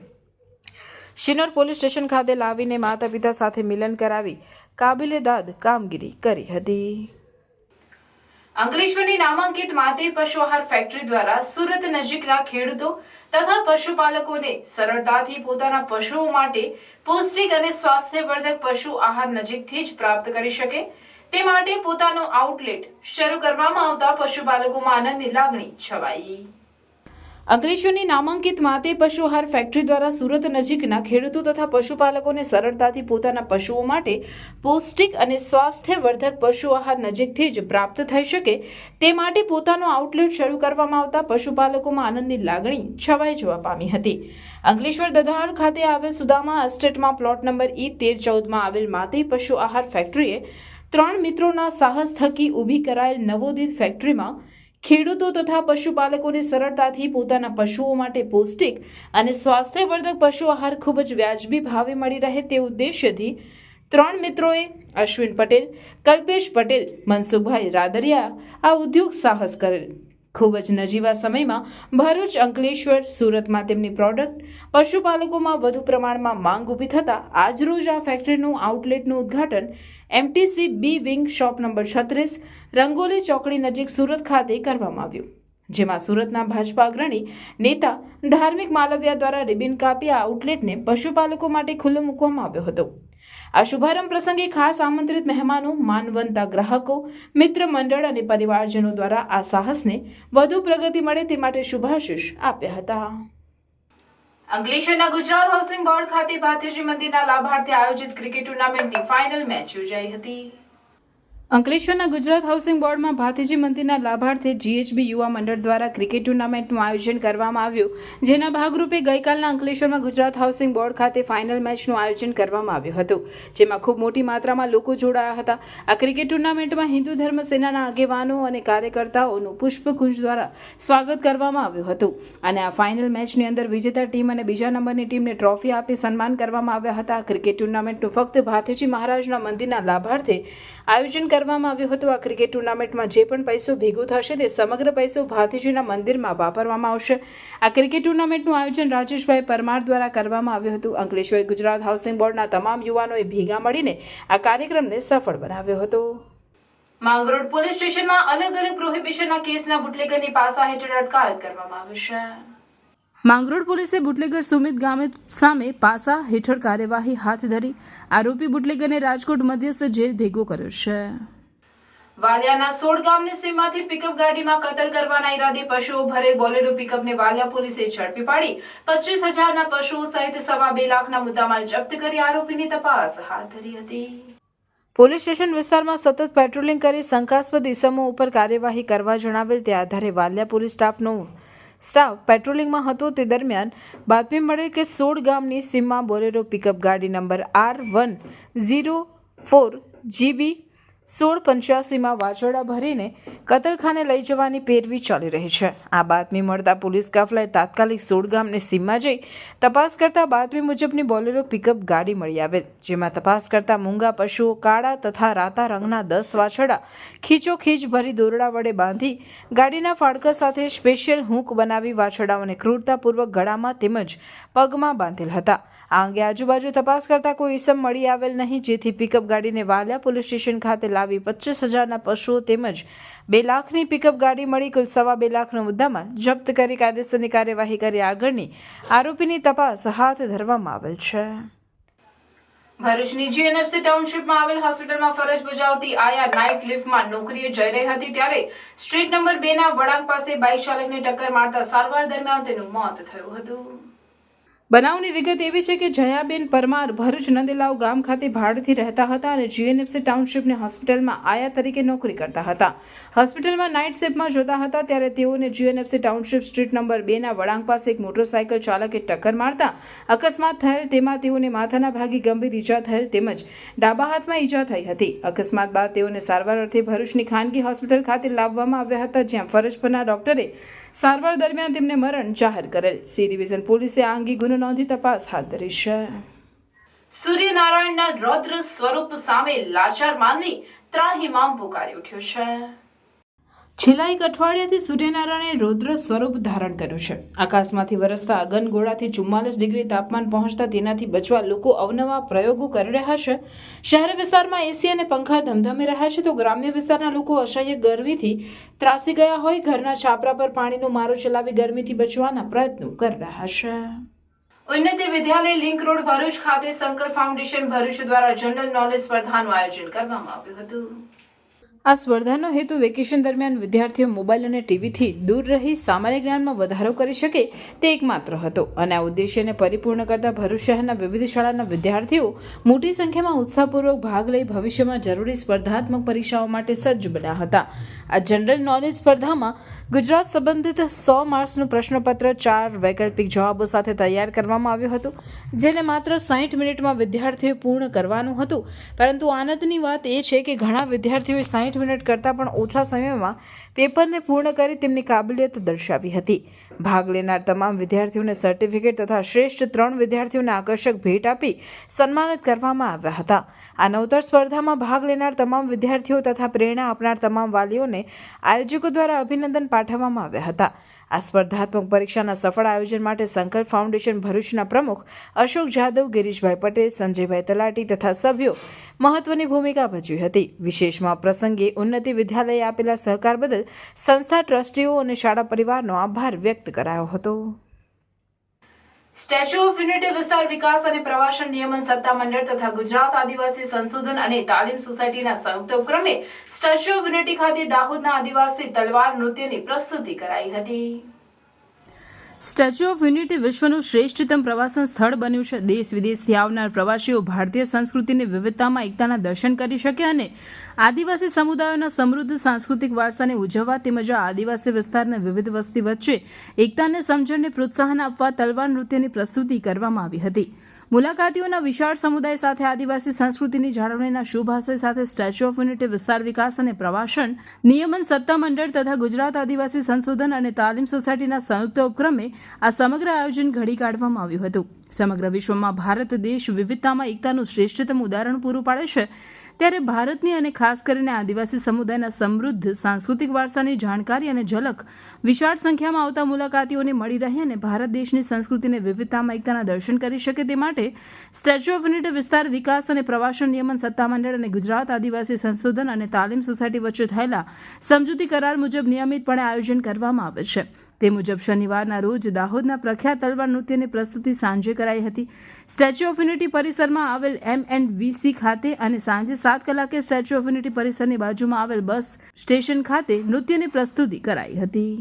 શિનોર પોલીસ સ્ટેશન ખાતે લાવીને માતા પિતા સાથે મિલન કરાવી કાબિલેદાદ કામગીરી કરી હતી. અંકલેશ્વરની નામાંકિત માતે પશુ આહાર ફેક્ટરી દ્વારા સુરત નજીકના ખેડૂતો તથા પશુપાલકોને સરળતાથી પોતાના પશુઓ માટે પૌષ્ટિક અને સ્વાસ્થ્યવર્ધક પશુ આહાર નજીકથી જ પ્રાપ્ત કરી શકે તે માટે પોતાનો આઉટલેટ શરૂ કરવામાં આવતા પશુપાલકોમાં આનંદની લાગણી છવાઈ. અંકલેશ્વરની નામાંકિત માતે પશુ આહાર ફેક્ટરી દ્વારા સુરત નજીકના ખેડૂતો તથા પશુપાલકોને સરળતાથી પોતાના પશુઓ માટે પૌષ્ટિક અને સ્વાસ્થ્યવર્ધક પશુ આહાર નજીકથી જ પ્રાપ્ત થઈ શકે તે માટે પોતાનો આઉટલેટ શરૂ કરવામાં આવતા પશુપાલકોમાં આનંદની લાગણી છવાઈ જોવા પામી હતી. અંકલેશ્વર દધાડ ખાતે આવેલ સુદામા એસ્ટેટમાં પ્લોટ નંબર E1314માં આવેલ માતે પશુ આહાર ફેક્ટરીએ 3 મિત્રોના સાહસ થકી ઊભી કરાયેલ નવોદિત ફેક્ટરીમાં ખેડૂતો તથા પશુપાલકોને સરળતાથી પોતાના પશુઓ માટે પૌષ્ટિક અને સ્વાસ્થ્યવર્ધક પશુ આહાર ખૂબ જ વ્યાજબી ભાવે મળી રહે તે ઉદ્દેશ્યથી 3 મિત્રોએ અશ્વિન પટેલ, કલ્પેશ પટેલ, મનસુખભાઈ રાદરિયા આ ઉદ્યોગ સાહસ કરેલ. ખૂબ જ નજીવા સમયમાં ભરૂચ, અંકલેશ્વર, સુરતમાં તેમની પ્રોડક્ટ પશુપાલકોમાં વધુ પ્રમાણમાં માંગ ઊભી થતાં આજરોજ આ ફેક્ટરીનું આઉટલેટનું ઉદ્ઘાટન MTC B wing shop number 36 rangoli ચોકડી નજીક સુરત ખાતે કરવામાં આવ્યું. જેમાં સુરતના ભાજપા અગ્રણી નેતા ધાર્મિક માલવિયા દ્વારા રિબિન કાપી આ આઉટલેટને પશુપાલકો માટે ખુલ્લો મૂકવામાં આવ્યો હતો. આ શુભારંભ પ્રસંગે ખાસ આમંત્રિત મહેમાનો, માનવંતા ગ્રાહકો, મિત્ર મંડળ અને પરિવારજનો દ્વારા આ સાહસને વધુ પ્રગતિ મળે તે માટે શુભાશીષ આપ્યા હતા. અંકલેશ્વરના ગુજરાત હાઉસિંગ બોર્ડ ખાતે ભાથીજી મંદિરના લાભાર્થે આયોજિત ક્રિકેટ ટુર્નામેન્ટની ફાઇનલ મેચ યોજાઈ હતી. અંકલેશ્વરના ગુજરાત હાઉસિંગ બોર્ડમાં ભાથીજી મંદિરના લાભાર્થે GHB યુવા મંડળ દ્વારા ક્રિકેટ ટુર્નામેન્ટનું આયોજન કરવામાં આવ્યું, જેના ભાગરૂપે ગઈકાલના અંકલેશ્વરમાં ગુજરાત હાઉસિંગ બોર્ડ ખાતે ફાઇનલ મેચનું આયોજન કરવામાં આવ્યું હતું, જેમાં ખૂબ મોટી માત્રામાં લોકો જોડાયા હતા. આ ક્રિકેટ ટુર્નામેન્ટમાં હિન્દુ ધર્મ સેનાના આગેવાનો અને કાર્યકર્તાઓનું પુષ્પકુંજ દ્વારા સ્વાગત કરવામાં આવ્યું હતું અને આ ફાઇનલ મેચની અંદર વિજેતા ટીમ અને બીજા નંબરની ટીમને ટ્રોફી આપી સન્માન કરવામાં આવ્યા હતા. ક્રિકેટ ટુર્નામેન્ટનું ફક્ત ભાથીજી મહારાજના મંદિરના લાભાર્થે આયોજન કરવામાં આવ્યું હતું. આ ક્રિકેટ ટુર્નામેન્ટમાં જે પણ પૈસો ભેગો થશે તે સમગ્ર પૈસો ભાથીજીના મંદિરમાં વાપરવામાં આવશે. આ ક્રિકેટ ટુર્નામેન્ટનું આયોજન રાજેશભાઈ પરમાર દ્વારા કરવામાં આવ્યું હતું. અંકલેશ્વર ગુજરાત હાઉસિંગ બોર્ડના તમામ યુવાનોએ ભેગા મળીને આ કાર્યક્રમને સફળ બનાવ્યો હતો. માંગરોળ પોલીસ સ્ટેશનમાં અલગ અલગ પ્રોહિબિશનના કેસના બુટલેગરની પાસા હેઠળ અટકાયત કરવામાં આવી છે. માંગરોળ પોલીસે બુટલેગર સુમિત ગામે સામે પાસા હેઠળ કાર્યવાહી હાથ ધરી આરોપી બુટલેગરને રાજકોટ મધ્યસ્થ જેલ ભેગો કર્યો છે. વાલિયાના 16 ગામની સીમમાંથી પિકઅપ ગાડીમાં કતલ કરવાના ઈરાદે પશુઓ ભરેલ બોલેરો પિકઅપને વાલિયા પોલીસે ઝડપી પાડી 25,000ના પશુઓ સહિત 2.5 લાખના મુદ્દામાલ જપ્ત કરી આરોપીની તપાસ હાથ ધરી હતી. પોલીસ સ્ટેશન વિસ્તારમાં સતત પેટ્રોલિંગ કરી શંકાસ્પદ ઇસમો ઉપર કાર્યવાહી કરવા જણાવેલ તે આધારે વાલિયા પોલીસ સ્ટાફ પેટ્રોલિંગમાં હતો. તે દરમિયાન બાતમી મળેલ કે 16 ગામની સીમમાં બોલેરો પિકઅપ ગાડી નંબર R104 GB 1685માં વાછરડા ભરીને કતલખાને લઈ જવાની પેરવી ચાલી રહી છે. આ બાતમી મળતા પોલીસ કાફલાએ તાત્કાલિક 16 ગામની સીમમાં જઈ તપાસ કરતા બાતમી મુજબની બોલેરો પિકઅપ ગાડી મળી આવેલ, જેમાં તપાસ કરતા મૂંગા પશુઓ, કાળા તથા રાતા રંગના 10 વાછરડા ખીચોખીચ ભરી દોરડા વડે બાંધી ગાડીના ફાળકા સાથે સ્પેશિયલ હૂક બનાવી વાછરડાઓને ક્રૂરતાપૂર્વક ગળામાં તેમજ પગમાં બાંધેલ હતા. આ અંગે આજુબાજુ તપાસ કરતા કોઈ ઇસમ મળી આવેલ નહીં, જેથી પિકઅપ ગાડીને વાલિયા પોલીસ સ્ટેશન ખાતે લાવી 25,000ના પશુઓ તેમજ 2 લાખની પિકઅપ ગાડી મળી કુલ 2.5 લાખનો મુદ્દામાલ જપ્ત કરી કાયદેસરની કાર્યવાહી કરી આગળની આરોપીની તપાસ હાથ ધરવામાં આવેલ છે. ભરૂચની GNFC ટાઉનશીપમાં આવેલ હોસ્પિટલમાં ફરજ બજાવતી આયા નાઇટ લિફ્ટમાં નોકરીએ જઈ રહી હતી ત્યારે સ્ટ્રીટ નંબર 2ના વળાંક પાસે બાઇક ચાલકને ટક્કર મારતા સારવાર દરમિયાન તેનું મોત થયું હતું. બનાવની વિગત એવી છે કે જયાબેન પરમાર ભરૂચ નંદેલાવ ગામ ખાતે ભાડેથી રહેતા હતા અને GNFC ટાઉનશીપની હોસ્પિટલમાં આયા તરીકે નોકરી કરતા હતા. હોસ્પિટલમાં નાઇટ શિફ્ટમાં જતા હતા ત્યારે તેઓને GNFC ટાઉનશીપ સ્ટ્રીટ નંબર 2ના વળાંક પાસે એક મોટરસાઇકલ ચાલકે ટક્કર મારતા અકસ્માત થયેલ, તેમાં તેઓને માથાના ભાગે ગંભીર ઈજા થયેલ તેમજ ડાબા હાથમાં ઈજા થઈ હતી. અકસ્માત બાદ તેઓને સારવાર અર્થે ભરૂચની ખાનગી હોસ્પિટલ ખાતે લાવવામાં આવ્યા હતા, જ્યાં ફરજ પરના ડોક્ટરે સારવાર દરમિયાન તેમને મરણ જાહેર કરેલ. સી ડિવિઝન પોલીસે આ અંગે ગુનો નોંધી તપાસ હાથ ધરી છે. સૂર્યનારાયણના રૌદ્ર સ્વરૂપ સામે લાચાર માનવી ત્રાહિમામ પુકારી ઉઠ્યો છે. છેલ્લા એક અઠવાડિયાથી સૂર્યનારાયણે રૌદ્ર સ્વરૂપ ધારણ કર્યું છે. આકાશમાંથી વરસતા અગનગોળાથી 44 ડિગ્રી તાપમાન પહોંચતા તેનાથી બચવા લોકો અવનવા પ્રયોગો કરી રહ્યા છે. શહેરી વિસ્તારમાં એસી અને પંખા ધમધમી રહ્યા છે, તો ગ્રામ્ય વિસ્તારના લોકો અસહ્ય ગરમીથી ત્રાસી ગયા હોય ઘરના છાપરા પર પાણીનો મારો ચલાવી ગરમીથી બચવાના પ્રયત્નો કરી રહ્યા છે. ઉન્નતિ વિદ્યાલય લિંક રોડ ભરૂચ ખાતે સંકલ્પ ફાઉન્ડેશન ભરૂચ દ્વારા જનરલ નોલેજ સ્પર્ધાનું આયોજન કરવામાં આવ્યું હતું. આ સ્પર્ધાનો હેતુ વેકેશન દરમિયાન વિદ્યાર્થીઓ મોબાઈલ અને ટીવીથી દૂર રહી સામાન્ય જ્ઞાનમાં વધારો કરી શકે તે એકમાત્ર હતો અને આ ઉદ્દેશ્યને પરિપૂર્ણ કરતા ભરૂચ શહેરના વિવિધ શાળાના વિદ્યાર્થીઓ મોટી સંખ્યામાં ઉત્સાહપૂર્વક ભાગ લઈ ભવિષ્યમાં જરૂરી સ્પર્ધાત્મક પરીક્ષાઓ માટે સજ્જ બન્યા હતા. આ જનરલ નોલેજ સ્પર્ધામાં ગુજરાત સંબંધિત 100 માર્ક્સનું પ્રશ્નપત્ર 4 વૈકલ્પિક જવાબો સાથે તૈયાર કરવામાં આવ્યું હતું, જેને માત્ર 60 મિનિટમાં વિદ્યાર્થીઓએ પૂર્ણ કરવાનું હતું. પરંતુ આનંદની વાત એ છે કે ઘણા વિદ્યાર્થીઓએ 60 મિનિટ કરતાં પણ ઓછા સમયમાં પેપરને પૂર્ણ કરી તેમની કાબિલિયત દર્શાવી હતી. ભાગ લેનાર તમામ વિદ્યાર્થીઓને સર્ટિફિકેટ તથા શ્રેષ્ઠ 3 વિદ્યાર્થીઓને આકર્ષક ભેટ આપી સન્માનિત કરવામાં આવ્યા હતા. આ નવતર સ્પર્ધામાં ભાગ લેનાર તમામ વિદ્યાર્થીઓ તથા પ્રેરણા આપનાર તમામ વાલીઓને આયોજકો દ્વારા અભિનંદન પાઠવવામાં આવ્યા હતા. આ સ્પર્ધાત્મક પરીક્ષાના સફળ આયોજન માટે સંકલ્પ ફાઉન્ડેશન ભરૂચના પ્રમુખ અશોક જાદવ, ગિરીશભાઈ પટેલ, સંજયભાઈ તલાટી તથા સભ્યો મહત્વની ભૂમિકા ભજવી હતી. વિશેષમાં પ્રસંગે ઉન્નતિ વિદ્યાલયે આપેલા સહકાર બદલ સંસ્થા ટ્રસ્ટીઓ અને શાળા પરિવારનો આભાર વ્યક્ત કરાયો હતો. સ્ટેચ્યુ ઓફ યુનિટી વિસ્તાર વિકાસ અને પ્રવાસન નિયમન સત્તા મંડળ તથા ગુજરાત આદિવાસી સંશોધન અને તાલીમ સોસાયટીના સંયુક્ત ઉપક્રમે સ્ટેચ્યુ ઓફ યુનિટી ખાતે દાહોદના આદિવાસી તલવાર નૃત્યની પ્રસ્તુતિ કરાઈ હતી. સ્ટેચ્યુ ઓફ યુનિટી વિશ્વનું શ્રેષ્ઠતમ પ્રવાસન સ્થળ બન્યું છે. દેશ વિદેશથી આવનાર પ્રવાસીઓ ભારતીય સંસ્કૃતિની વિવિધતામાં એકતાના દર્શન કરી શકે અને આદિવાસી સમુદાયોના સમૃદ્ધ સાંસ્કૃતિક વારસાને ઉજવવા તેમજ આદિવાસી વિસ્તારના વિવિધ વસ્તી વચ્ચે એકતાને સમજણને પ્રોત્સાહન આપવા તલવાર નૃત્યની પ્રસ્તુતિ કરવામાં આવી હતી. મુલાકાતીઓના વિશાળ સમુદાય સાથે આદિવાસી સંસ્કૃતિની જાળવણીના શુભ આશય સાથે સ્ટેચ્યુ ઓફ યુનિટી વિસ્તાર વિકાસ અને પ્રવાસન નિયમન સત્તા મંડળ તથા ગુજરાત આદિવાસી સંશોધન અને તાલીમ સોસાયટીના સંયુક્ત ઉપક્રમે આ સમગ્ર આયોજન ઘડી કાઢવામાં આવ્યું હતું. સમગ્ર વિશ્વમાં ભારત દેશ વિવિધતામાં એકતાનું શ્રેષ્ઠતમ ઉદાહરણ પૂરું પાડે છે, ત્યારે ભારતની અને ખાસ કરીને આદિવાસી સમુદાયના સમૃદ્ધ સાંસ્કૃતિક વારસાની જાણકારી અને ઝલક વિશાળ સંખ્યામાં આવતા મુલાકાતીઓને મળી રહે અને ભારત દેશની સંસ્કૃતિને વિવિધતામાં એકતાના દર્શન કરી શકે તે માટે સ્ટેચ્યુ ઓફ યુનિટી વિસ્તાર વિકાસ અને પ્રવાસન નિયમન સત્તામંડળ અને ગુજરાત આદિવાસી સંશોધન અને તાલીમ સોસાયટી વચ્ચે થયેલા સમજૂતી કરાર મુજબ નિયમિતપણે આયોજન કરવામાં આવે છે. તે મુજબ શનિવારના રોજ દાહોદના પ્રખ્યાત તલવાર નૃત્યની પ્રસ્તુતિ સાંજે કરાઈ હતી. સ્ટેચ્યુ ઓફ યુનિટી પરિસરમાં આવેલ M&VC ખાતે અને સાંજે 7 કલાકે સ્ટેચ્યુ ઓફ યુનિટી પરિસરની બાજુમાં આવેલ બસ સ્ટેશન ખાતે નૃત્યની પ્રસ્તુતિ કરાઈ હતી.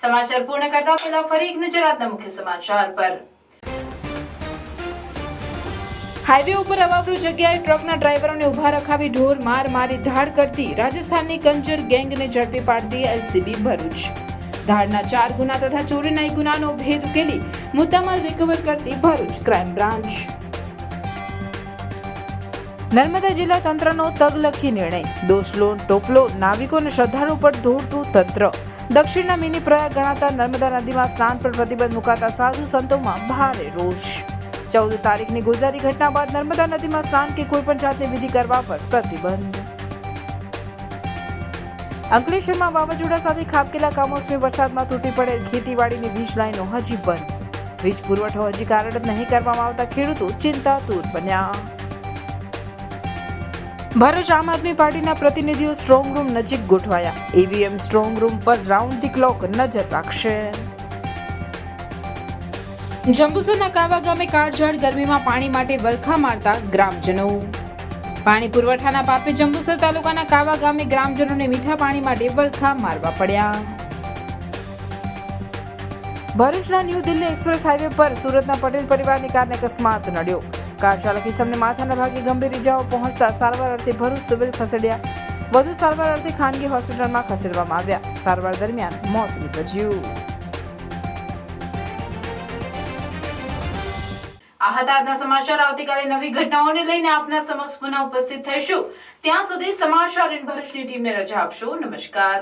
સમાચાર પૂર્ણ કરતા પહેલા ફરી એક નજર આજના મુખ્ય સમાચાર પર. હાઈવે ઉપર અવાવરૂ જગ્યાએ ટ્રકના ડ્રાઈવરોને ઉભા રખાવી ઢોર માર મારી ધાડ કરતી રાજસ્થાનની કંજર ગેંગને ઝડપી પાડતી એલસીબી ભરૂચ. ધાડના 4 ગુના તથા ચોરીના 1 ગુનાનો ભેદ ઉકેલી મુદ્દામાલ રિકવર કરતી ભરૂચ ક્રાઇમ બ્રાન્ચ. નર્મદા જિલ્લા તંત્રનો તગલખી નિર્ણય. દોસલો ટોપલો નાવિકો અને શ્રદ્ધાળુ પર દોડતું તંત્ર. દક્ષિણના મિની પ્રયાગ ગણાતા નર્મદા નદીમાં સ્નાન પર પ્રતિબંધ મુકાતા સાધુ સંતોમાં ભારે રોષ. 14 તારીખની ગોઝારી ઘટના બાદ નર્મદા નદીમાં સ્નાન કે કોઈપણ જાતની વિધિ કરવા પર પ્રતિબંધ. અંકલેશ્વરમાં વાવાઝોડા સાથે ખાબકેલા કમોસમી વરસાદમાં તૂટી પડેલ ખેતીવાડીની વીજ લાઈનો હજી બંધ. વીજ પુરવઠો હજી કાર્યરત નહીં કરવામાં આવતા ખેડૂતો ચિંતાતુર બન્યા. ભરૂચ આમ આદમી પાર્ટીના પ્રતિનિધિઓ સ્ટ્રોંગ રૂમ નજીક ગોઠવાયા. ઈવીએમ સ્ટ્રોંગ રૂમ પર રાઉન્ડ ધી ક્લોક નજર રાખશે. જંબુસરના કાવા ગામે કાળઝાળ ગરમીમાં પાણી માટે વલખા મારતા ગ્રામજનો. પાણી પુરવઠાના પાપે જંબુસર તાલુકાના કાવા ગામે ગ્રામજનોને મીઠા પાણી માટે વલખા મારવા પડ્યા. ભરૂચના ન્યૂ દિલ્હી એક્સપ્રેસ હાઈવે પર સુરતના પટેલ પરિવારની કારને અકસ્માત નડ્યો. કાર ચાલક ઇસમને માથાના ભાગે ગંભીર ઇજાઓ પહોંચતા સારવાર અર્થે ભરૂચ સિવિલ ખસેડ્યા. વધુ સારવાર અર્થે ખાનગી હોસ્પિટલમાં ખસેડવામાં આવ્યા. સારવાર દરમિયાન મોત નીપજ્યું. આ હતા આજના સમાચાર. આવતીકાલે નવી ઘટનાઓને લઈને આપના સમક્ષ પુનઃ ઉપસ્થિત થઈશું. ત્યાં સુધી સમાચાર ઇન ભરૂચની ટીમને રજા આપશો. નમસ્કાર.